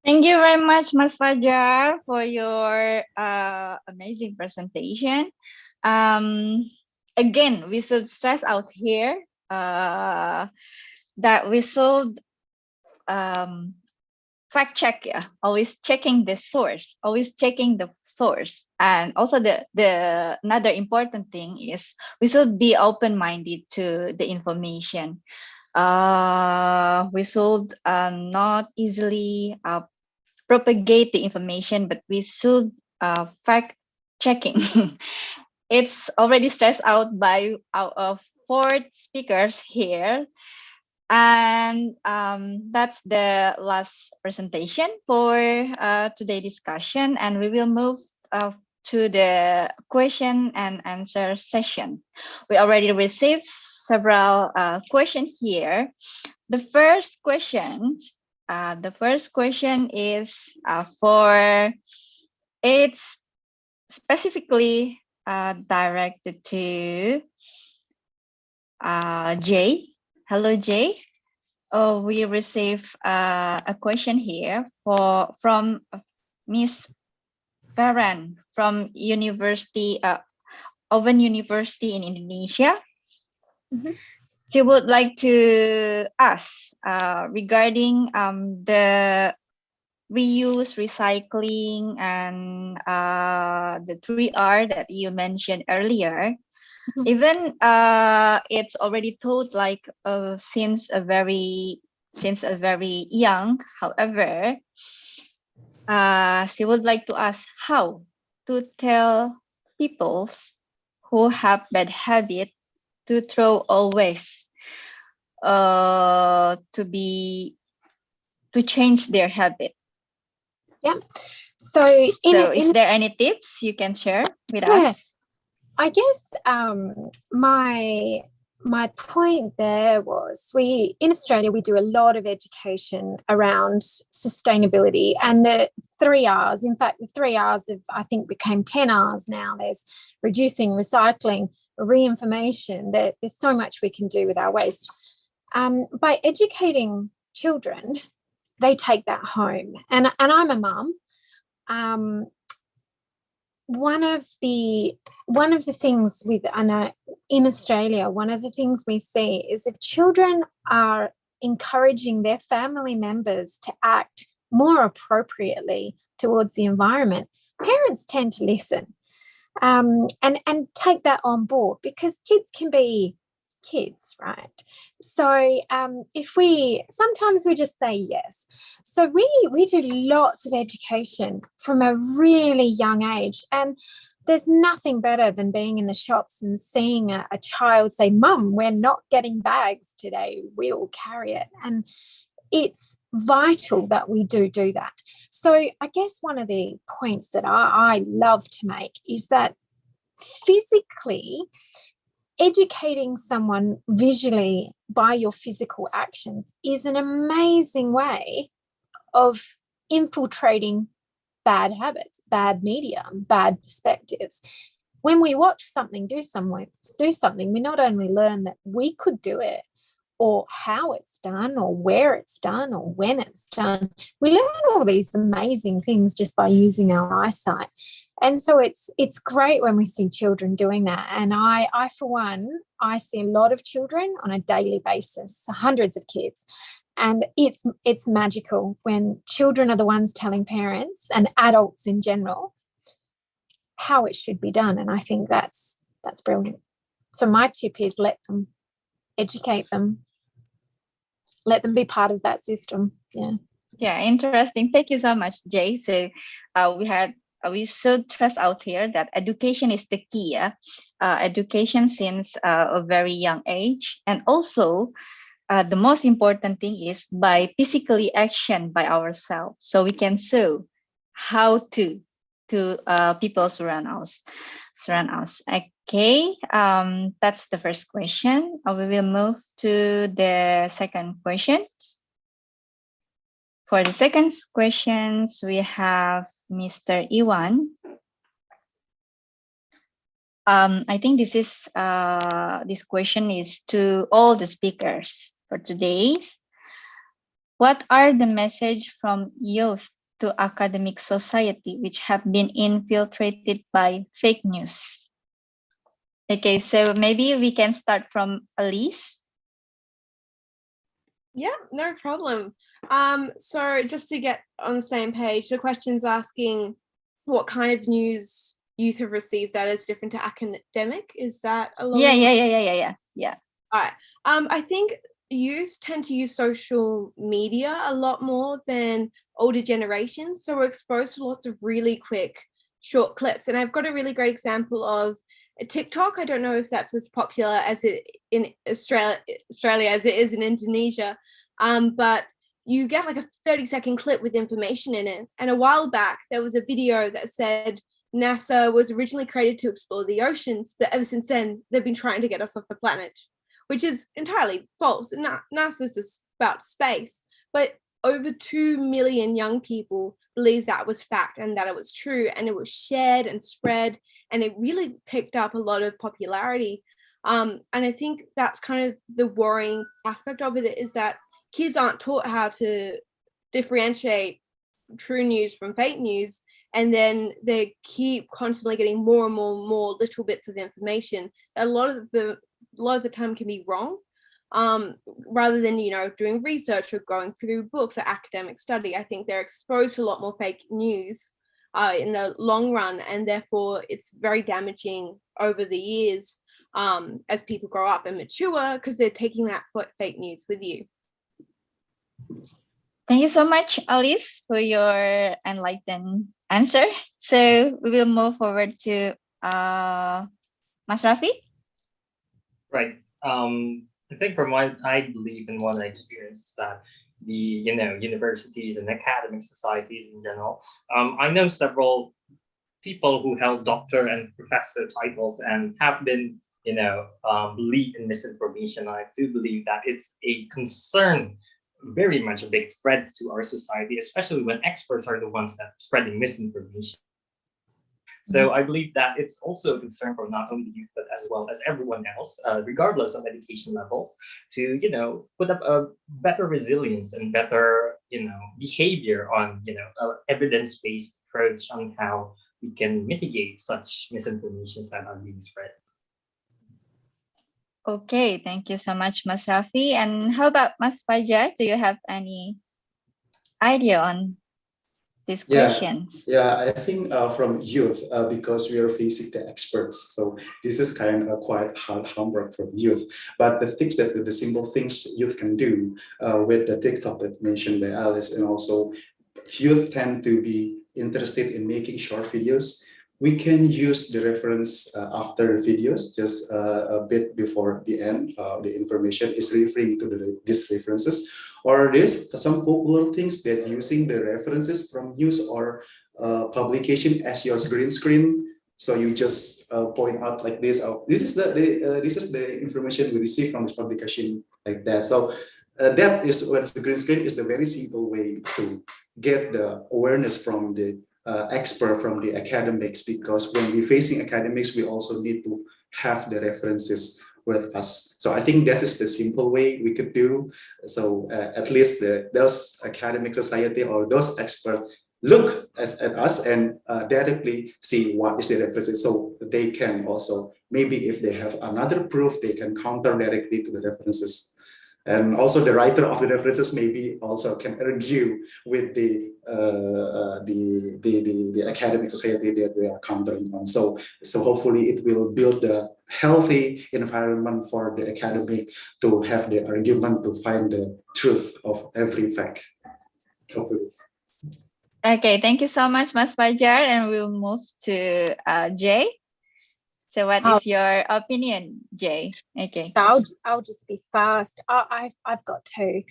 Thank you very much, Mas Fajar, for your amazing presentation. Again, we should stress out here that we should fact check, always checking the source, and also the another important thing is we should be open-minded to the information. We should not easily propagate the information, but we should fact checking. It's already stressed out by our 4 speakers here. And that's the last presentation for today's discussion, and we will move to the question and answer session. We already received several questions here. The first question is it's specifically directed to Jay. Hello, Jay. We receive a question here from Miss Farhan from Oven University in Indonesia. Mm-hmm. She would like to ask regarding the reuse, recycling, and the 3R that you mentioned earlier. Even it's already taught like since a very young. However, she would like to ask how to tell people who have bad habit to throw all waste, to change their habit. Yeah. So is there any tips you can share with us? I guess my point there was in Australia, we do a lot of education around sustainability and the 3 R's. In fact, the 3 R's I think became 10 R's now. There's reducing, recycling, re-information. There's so much we can do with our waste. By educating children, they take that home. And I'm a mum. One of the things in Australia, one of the things we see is if children are encouraging their family members to act more appropriately towards the environment, parents tend to listen and take that on board, because kids can be kids, right? So sometimes we just say yes. So we do lots of education from a really young age, and there's nothing better than being in the shops and seeing a child say, "Mum, we're not getting bags today, we'll carry it." And it's vital that we do that. So I guess one of the points that I love to make is that physically educating someone visually by your physical actions is an amazing way of infiltrating bad habits, bad media, bad perspectives. When we watch something, do something, we not only learn that we could do it, or how it's done, or where it's done, or when it's done. We learn all these amazing things just by using our eyesight. And so it's great when we see children doing that. And I for one, I see a lot of children on a daily basis, hundreds of kids. And it's magical when children are the ones telling parents and adults in general how it should be done. And I think that's brilliant. So my tip is let them educate them, let them be part of that system. Yeah, interesting. Thank you so much, Jay. So we should trust out here that education is the key. Education since a very young age, and also the most important thing is by physically action by ourselves, so we can show how to people surround us. Okay, that's the first question. We will move to the second question. For the second questions, we have Mr. Iwan. I think this question is to all the speakers for today's. What are the message from youth to academic society which have been infiltrated by fake news? Okay, so maybe we can start from Elise. Yeah, no problem. So just to get on the same page, the question's asking what kind of news youth have received that is different to academic. Is that along? Yeah. All right. I think youth tend to use social media a lot more than older generations, so we're exposed to lots of really quick short clips. And I've got a really great example of TikTok. I don't know if that's as popular as it in Australia as it is in Indonesia, but you get like a 30-second clip with information in it. And a while back there was a video that said NASA was originally created to explore the oceans, but ever since then they've been trying to get us off the planet, which is entirely false. NASA's just about space, but over 2 million young people believe that was fact and that it was true, and it was shared and spread, and it really picked up a lot of popularity. And I think that's kind of the worrying aspect of it, is that kids aren't taught how to differentiate true news from fake news, and then they keep constantly getting more and more little bits of information. A lot of the time can be wrong, rather than doing research or going through books or academic study. I think they're exposed to a lot more fake news in the long run, and therefore it's very damaging over the years as people grow up and mature, because they're taking that fake news with you. Thank you so much, Alice, for your enlightened answer. So we will move forward to Mas Rafi. Right. I think from what I believe and what I experience is that the universities and academic societies in general. I know several people who held doctor and professor titles and have been believe in misinformation. I do believe that it's a concern, very much a big threat to our society, especially when experts are the ones that are spreading misinformation. So I believe that it's also a concern for not only youth, but as well as everyone else, regardless of education levels, to put up a better resilience and better behavior on evidence-based approach on how we can mitigate such misinformations that are being spread. Okay, thank you so much, Mas Rafi. And how about Mas Fajar? Do you have any idea on these questions? Yeah, I think from youth, because we are facing the experts, so this is kind of quite hard homework from youth. But the things that the simple things youth can do with the TikTok that mentioned by Alice, and also youth tend to be interested in making short videos. We can use the reference after the videos, just a bit before the end. The information is referring to these references, or there's some popular things that using the references from news or publication as your green screen. So you just point out like this. This is the information we receive from this publication, like that. So that is what the green screen is the very simple way to get the awareness from the expert, from the academics, because when we're facing academics, we also need to have the references with us. So I think that is the simple way we could do. So at least those academic society or those experts look at us and directly see what is the references, so they can also, maybe if they have another proof, they can counter directly to the references. And also the writer of the references maybe also can argue with the academic society that we are countering on. So hopefully it will build a healthy environment for the academic to have the argument to find the truth of every fact. Hopefully. Okay, thank you so much, Mas Fajar, and we'll move to Jay. So what is your opinion, Jay? Okay. I'll just be fast. I've got to.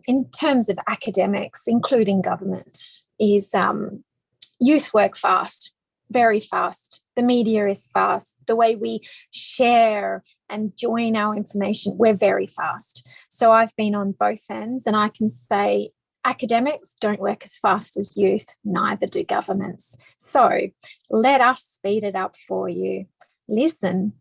In terms of academics, including government, is youth work fast, very fast. The media is fast. The way we share and join our information, we're very fast. So I've been on both ends, and I can say academics don't work as fast as youth, neither do governments. So let us speed it up for you. Listen,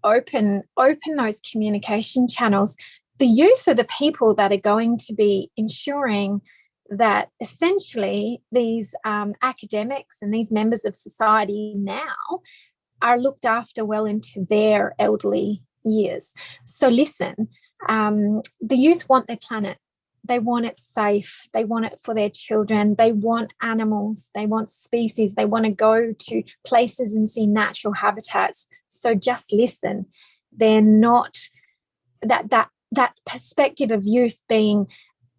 open those communication channels. The youth are the people that are going to be ensuring that essentially these academics and these members of society now are looked after well into their elderly years. So listen, the youth want their planet. They want it safe. They want it for their children. They want animals. They want species. They want to go to places and see natural habitats. So just listen. They're not that perspective of youth being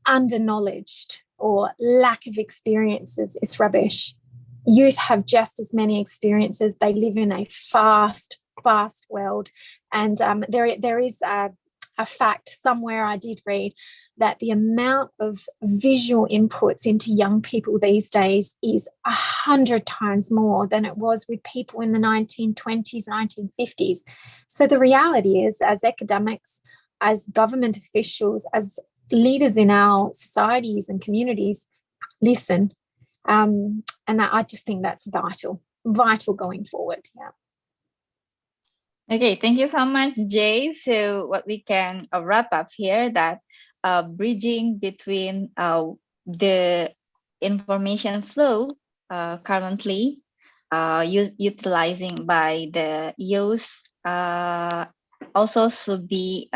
under-knowledged or lack of experiences is rubbish. Youth have just as many experiences. They live in a fast world. And there is a fact somewhere I did read that the amount of visual inputs into young people these days is 100 times more than it was with people in the 1920s, 1950s. So the reality is, as academics, as government officials, as leaders in our societies and communities, listen. And I just think that's vital going forward. Yeah. Okay, thank you so much, Jay. So what we can wrap up here, that bridging between the information flow currently utilizing by the youth also should be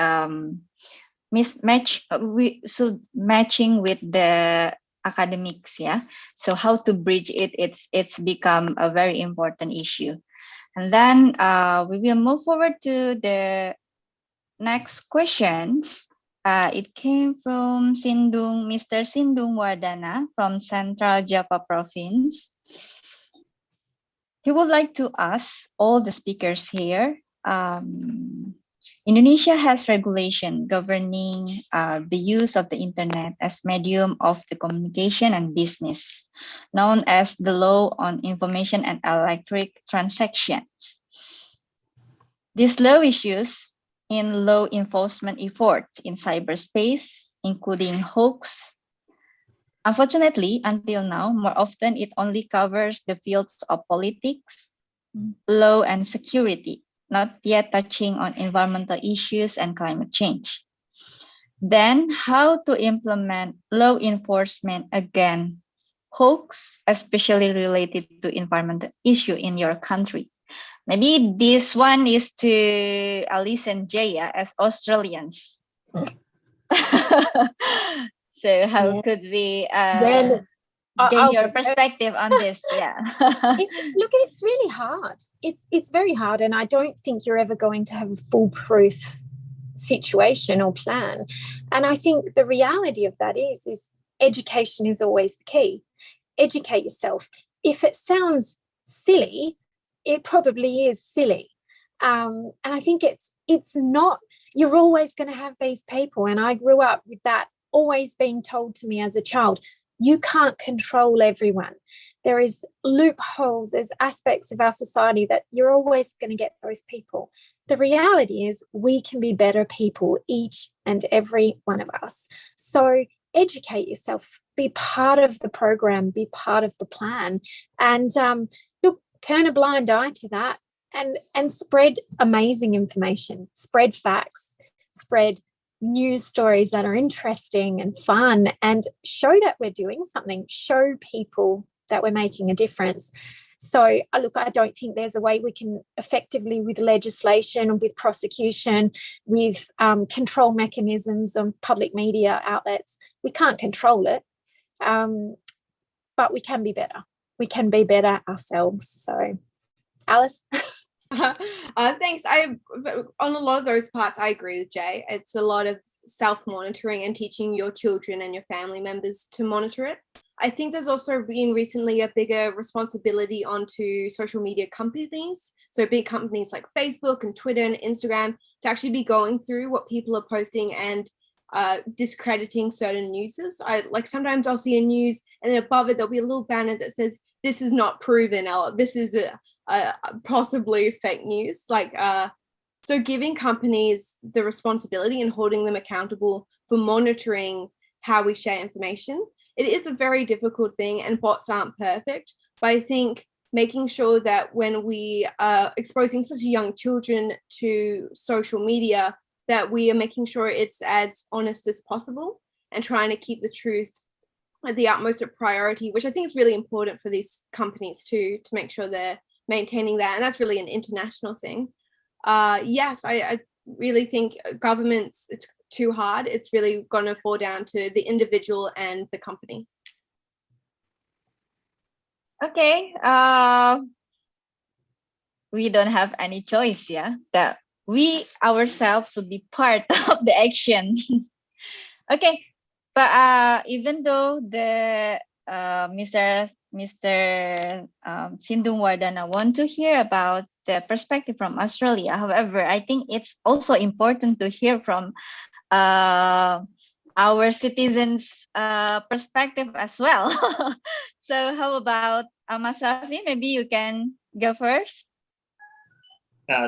matching with the academics. Yeah. So how to bridge it? It's become a very important issue. And then we will move forward to the next questions. It came from Mr. Sindung Wardana from Central Java Province. He would like to ask all the speakers here. Indonesia has regulation governing the use of the internet as medium of the communication and business, known as the Law on Information and Electronic Transactions. This law is used in law enforcement efforts in cyberspace, including hoax. Unfortunately, until now, more often it only covers the fields of politics, law, and security, not yet touching on environmental issues and climate change. Then, how to implement law enforcement against hoax, especially related to environmental issue in your country? Maybe this one is to Alice and Jay, as Australians. So how could we Then gain your perspective on this? Yeah. Look, it's really hard. It's very hard, and I don't think you're ever going to have a foolproof situation or plan. And I think the reality of that is education is always the key. Educate yourself. If it sounds silly, it probably is silly. And I think it's not, you're always going to have these people. And I grew up with that always being told to me as a child. You can't control everyone. There is loopholes, there's aspects of our society that you're always going to get those people. The reality is we can be better people, each and every one of us. So educate yourself, be part of the program, be part of the plan, and look, turn a blind eye to that and spread amazing information, spread facts, spread news stories that are interesting and fun, and show that we're doing something, show people that we're making a difference. So look, I don't think there's a way we can effectively, with legislation, with prosecution, with control mechanisms on public media outlets, we can't control it, but we can be better. We can be better ourselves. So Alice? Thanks. On a lot of those parts, I agree with Jay. It's a lot of self-monitoring and teaching your children and your family members to monitor it. I think there's also been recently a bigger responsibility onto social media companies. So big companies like Facebook and Twitter and Instagram to actually be going through what people are posting and discrediting certain newses. Sometimes I'll see a news and then above it there'll be a little banner that says this is not proven, or this is possibly fake news. So giving companies the responsibility and holding them accountable for monitoring how we share information. It is a very difficult thing, and bots aren't perfect, but I think making sure that when we are exposing such young children to social media, that we are making sure it's as honest as possible and trying to keep the truth at the utmost priority, which I think is really important for these companies too, to make sure they're maintaining that. And that's really an international thing. Yes, I really think governments, it's too hard. It's really going to fall down to the individual and the company. Okay. We don't have any choice, that we ourselves should be part of the action. Okay, but even though the Mr. Sindung Wardana want to hear about the perspective from Australia, however, I think it's also important to hear from our citizens' perspective as well. So how about Mas Rafi? Maybe you can go first.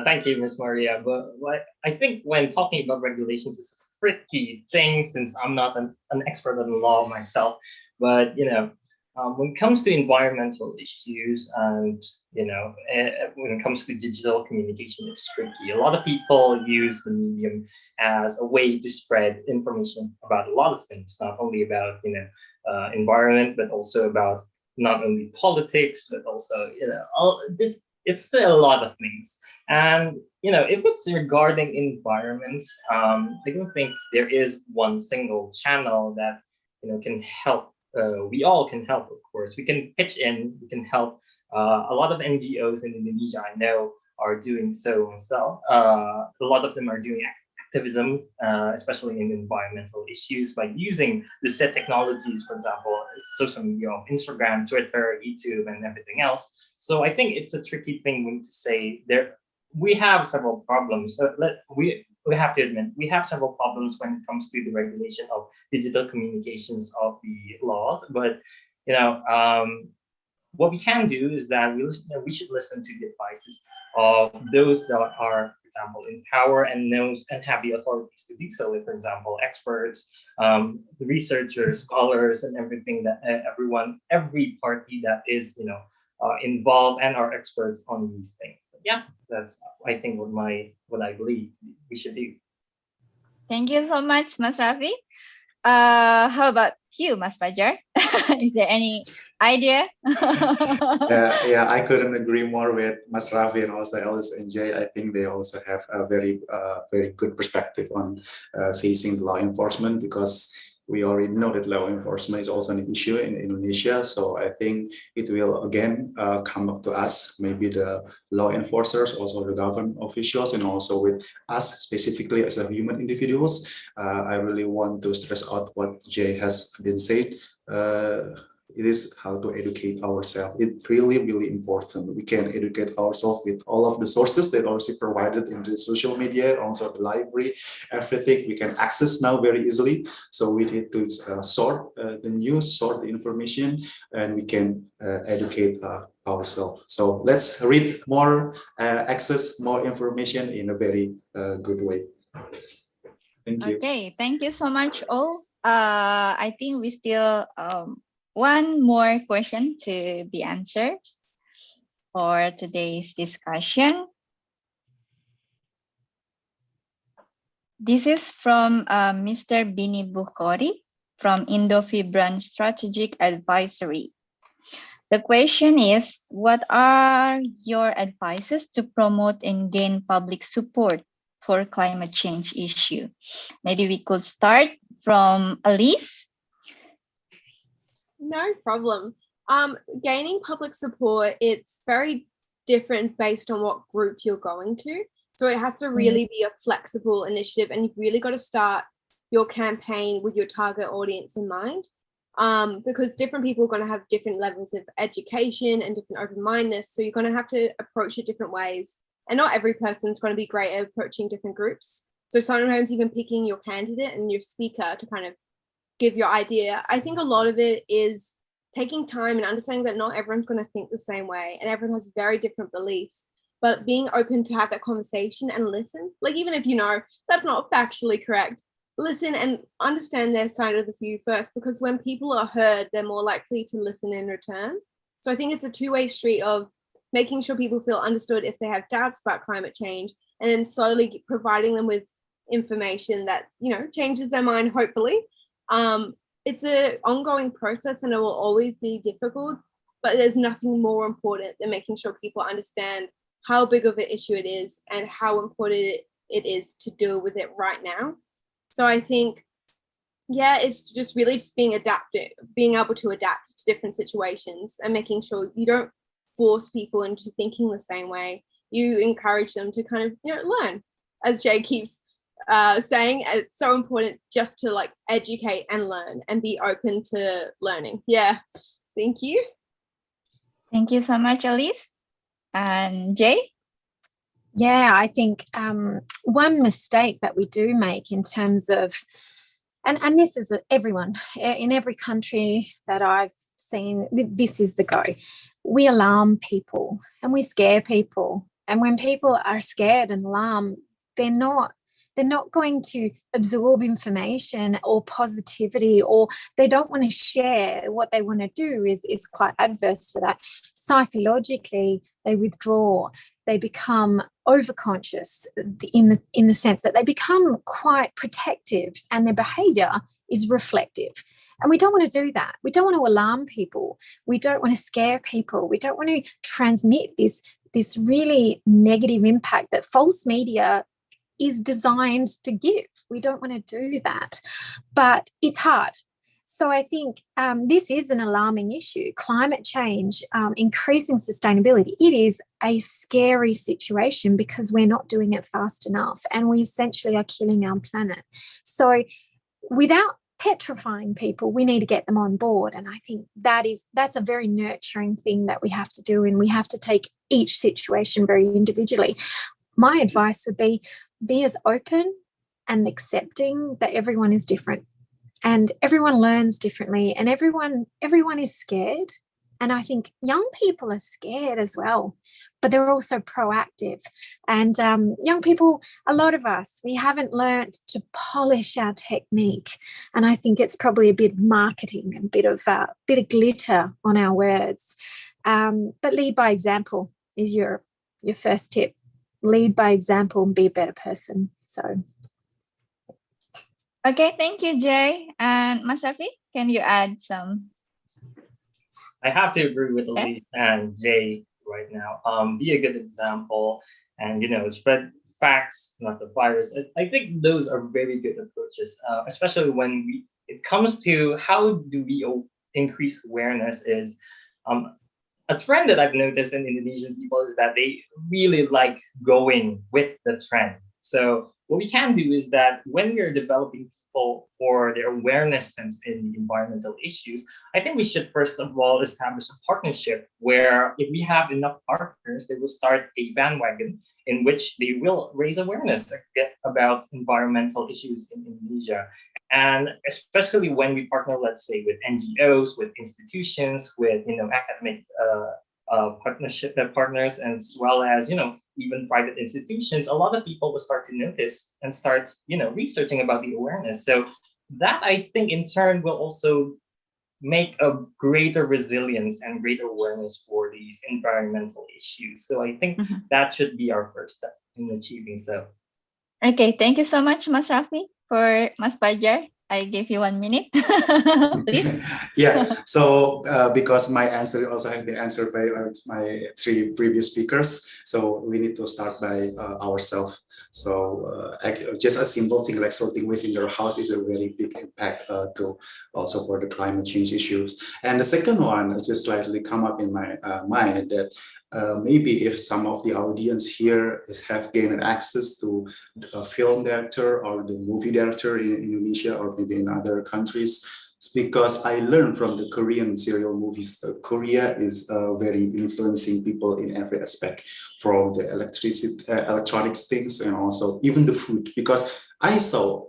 Thank you, Ms. Maria. But I think when talking about regulations, it's a tricky thing since I'm not an expert on the law myself. But when it comes to environmental issues and when it comes to digital communication, it's tricky. A lot of people use the medium as a way to spread information about a lot of things, not only about environment, but also about not only politics, but also it's still a lot of things. And if it's regarding environments, I don't think there is one single channel that can help. We all can help, of course. We can pitch in, we can help. A lot of NGOs in Indonesia, I know, are doing so. A lot of them are doing activism, especially in environmental issues, by using the said technologies, for example, social media, Instagram, Twitter, YouTube, and everything else. So I think it's a tricky thing to say. We have several problems. We have to admit, we have several problems when it comes to the regulation of digital communications of the laws. But what we can do is that we should listen to the advices of those that are, for example, in power and knows and have the authorities to do so. Like, for example, experts, researchers, scholars, and everything that every party that is involved and are experts on these things. So, yeah, that's I think what I believe we should do. Thank you so much, Mas Rafi. How about you, Mas Fajar? Is there any idea. Yeah, I couldn't agree more with Mas Rafi and also Alice and Jay. I think they also have a very good perspective on facing law enforcement, because we already know that law enforcement is also an issue in Indonesia. So I think it will again come up to us, maybe the law enforcers, also the government officials, and also with us specifically as a human individuals. I really want to stress out what Jay has been said. It is how to educate ourselves. It's really, really important. We can educate ourselves with all of the sources that are also provided in the social media, also the library, everything we can access now very easily. So we need to sort the news, sort the information, and we can educate ourselves. So let's read more, access more information in a very good way. Thank you. Okay, thank you so much all. I think we still one more question to be answered for today's discussion. This is from Mr. Bini Bukhari from Indo-Fibran Strategic Advisory. The question is, what are your advices to promote and gain public support for climate change issue? Maybe we could start from Elise. No problem. Gaining public support, it's very different based on what group you're going to. So it has to really be a flexible initiative, and you've really got to start your campaign with your target audience in mind. Because different people are going to have different levels of education and different open-mindedness. So you're going to have to approach it different ways. And not every person's going to be great at approaching different groups. So sometimes even picking your candidate and your speaker to kind of give your idea. I think a lot of it is taking time and understanding that not everyone's going to think the same way, and everyone has very different beliefs, but being open to have that conversation and listen. Like, even if you know that's not factually correct, listen and understand their side of the view first, because when people are heard, they're more likely to listen in return. So I think it's a two-way street of making sure people feel understood if they have doubts about climate change, and then slowly providing them with information that, you know, changes their mind, hopefully. It's an ongoing process and it will always be difficult, but there's nothing more important than making sure people understand how big of an issue it is and how important it is to deal with it right now. So I think, yeah, it's just really just being able to adapt to different situations and making sure you don't force people into thinking the same way. You encourage them to kind of, you know, learn. As Jay keeps saying, it's so important just to like educate and learn and be open to learning. Yeah, thank you. Thank you so much, Elise. And Jay? Yeah, I think one mistake that we do make in terms of, and this is everyone, in every country that I've seen, this is the go. We alarm people and we scare people. And when people are scared and alarmed, they're not going to absorb information or positivity, or they don't want to share. What they want to do is quite adverse to that. Psychologically, they withdraw. They become overconscious in the sense that they become quite protective, and their behavior is reflective. And we don't want to do that. We don't want to alarm people. We don't want to scare people. We don't want to transmit this really negative impact that false media is designed to give. We don't want to do that, but it's hard. So I think this is an alarming issue. Climate change, increasing sustainability, it is a scary situation because we're not doing it fast enough and we essentially are killing our planet. So without petrifying people, we need to get them on board. And I think that's a very nurturing thing that we have to do, and we have to take each situation very individually. My advice would be as open and accepting that everyone is different and everyone learns differently, and everyone is scared. And I think young people are scared as well, but they're also proactive. And young people, a lot of us, we haven't learned to polish our technique. And I think it's probably a bit of marketing and a bit of glitter on our words. But lead by example is your first tip. Lead by example and be a better person. So. Okay, thank you, Jay. And Mas Rafi, can you add some? I have to agree with Okay. Elise and Jay right now. Be a good example and, spread facts, not the virus. I think those are very good approaches, especially when it comes to how do we increase awareness is a trend that I've noticed in Indonesian people is that they really like going with the trend. So what we can do is that when we're developing people for their awareness sense in the environmental issues, I think we should first of all establish a partnership where if we have enough partners, they will start a bandwagon in which they will raise awareness about environmental issues in Indonesia. And especially when we partner, let's say, with NGOs, with institutions, with academic partnership partners, as well as even private institutions, a lot of people will start to notice and start researching about the awareness. So that I think in turn will also make a greater resilience and greater awareness for these environmental issues. So I think that should be our first step in achieving so. Okay, thank you so much, Mas Rafi. For Mas Fajar, I give you 1 minute, please. Yeah, so because my answer also has been answered by my 3 previous speakers, so we need to start by ourselves. So just a simple thing like sorting waste in your house is a very big impact to also for the climate change issues. And the second one just slightly come up in my mind that maybe if some of the audience here have gained access to a film director or the movie director in Indonesia or maybe in other countries, it's because I learned from the Korean serial movies. Korea is very influencing people in every aspect, from the electronics things and also even the food. Because I saw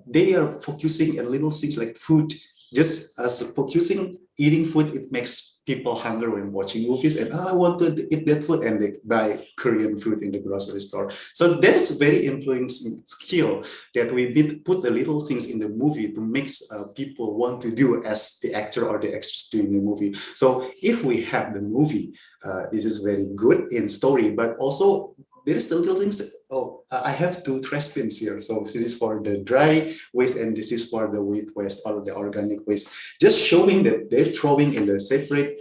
they are focusing on little things like food. Just as focusing eating food, it makes people hungry when watching movies, and I want to eat that food, and they buy Korean food in the grocery store. So that's a very influencing skill that we put the little things in the movie to make people want to do as the actor or the actress doing the movie. So if we have the movie, this is very good in story, but also there is the little things. I have 2 trash bins here. So this is for the dry waste and this is for the wet waste or the organic waste. Just showing that they're throwing in the separate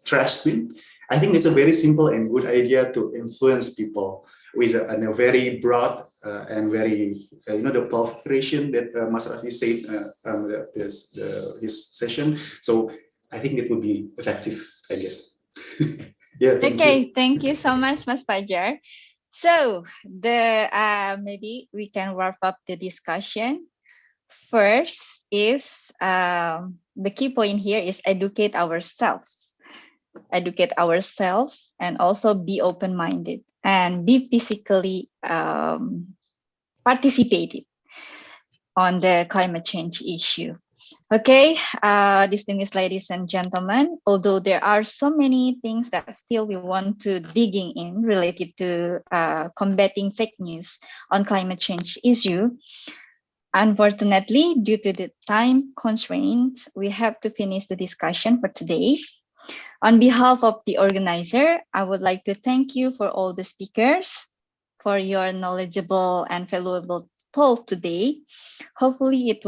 trash bin. I think it's a very simple and good idea to influence people with a very broad and very, the proliferation that Mas Rafi said his session. So I think it will be effective, I guess. Yeah. Thank you so much, Mas Fajar. So maybe we can wrap up the discussion. First is the key point here is educate ourselves and also be open-minded and be physically participated on the climate change issue. Okay, distinguished ladies and gentlemen, although there are so many things that still we want to digging in related to combating fake news on climate change issue, unfortunately, due to the time constraints, we have to finish the discussion for today. On behalf of the organizer, I would like to thank you for all the speakers for your knowledgeable and valuable talk today. Hopefully it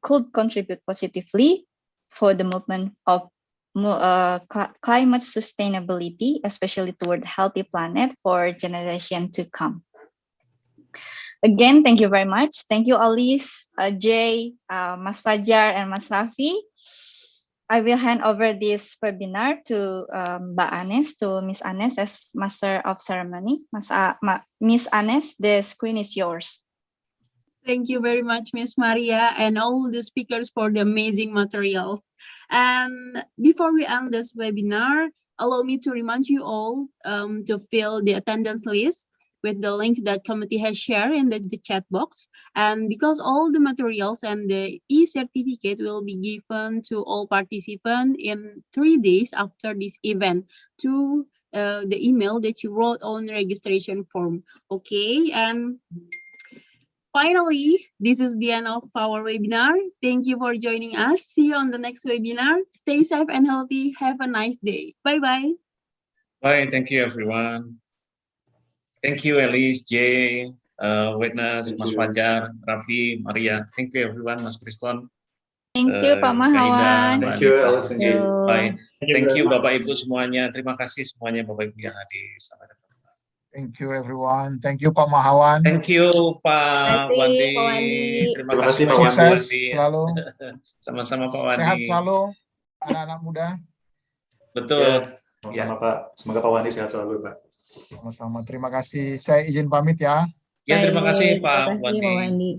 could contribute positively for the movement of climate sustainability, especially toward healthy planet for generation to come. Again, thank you very much. Thank you, Alice, Jay, Mas Fajar, and Mas Rafi. I will hand over this webinar to Miss Anes as Master of Ceremony. Miss Anes, the screen is yours. Thank you very much, Miss Maria, and all the speakers for the amazing materials. And before we end this webinar, allow me to remind you all to fill the attendance list with the link that committee has shared in the chat box. And because all the materials and the e-certificate will be given to all participants in 3 days after this event to the email that you wrote on the registration form. Okay, and finally, this is the end of our webinar. Thank you for joining us. See you on the next webinar. Stay safe and healthy. Have a nice day. Bye-bye. Bye. Thank you, everyone. Thank you, Elise, Jay, Witness, Mas Fajar, Rafi, Maria. Thank you, everyone, Mas Kriston. Thank you Pak Mahawan. Thank you, Alice and Jane. Baik. Thank you Thank very you much. Bapak Ibu semuanya. Terima kasih semuanya Bapak Ibu yang hadir. Selamat datang. Thank you everyone. Thank you Pak Mahawan. Thank you Pak Terima kasih, Wandi. Pak Wandi. Terima Terima kasih kasih, Pak banyak Pak Sukses Wandi. selalu. Sama-sama Pak Wandi. Sehat selalu anak-anak muda. Betul. Ya, sama-sama Pak. Semoga Pak Wandi sehat selalu, Pak. Sama-sama. Terima kasih. Saya izin pamit ya. Ya, terima kasih Baik, Pak terima kasih Pak Wandi. Wandi.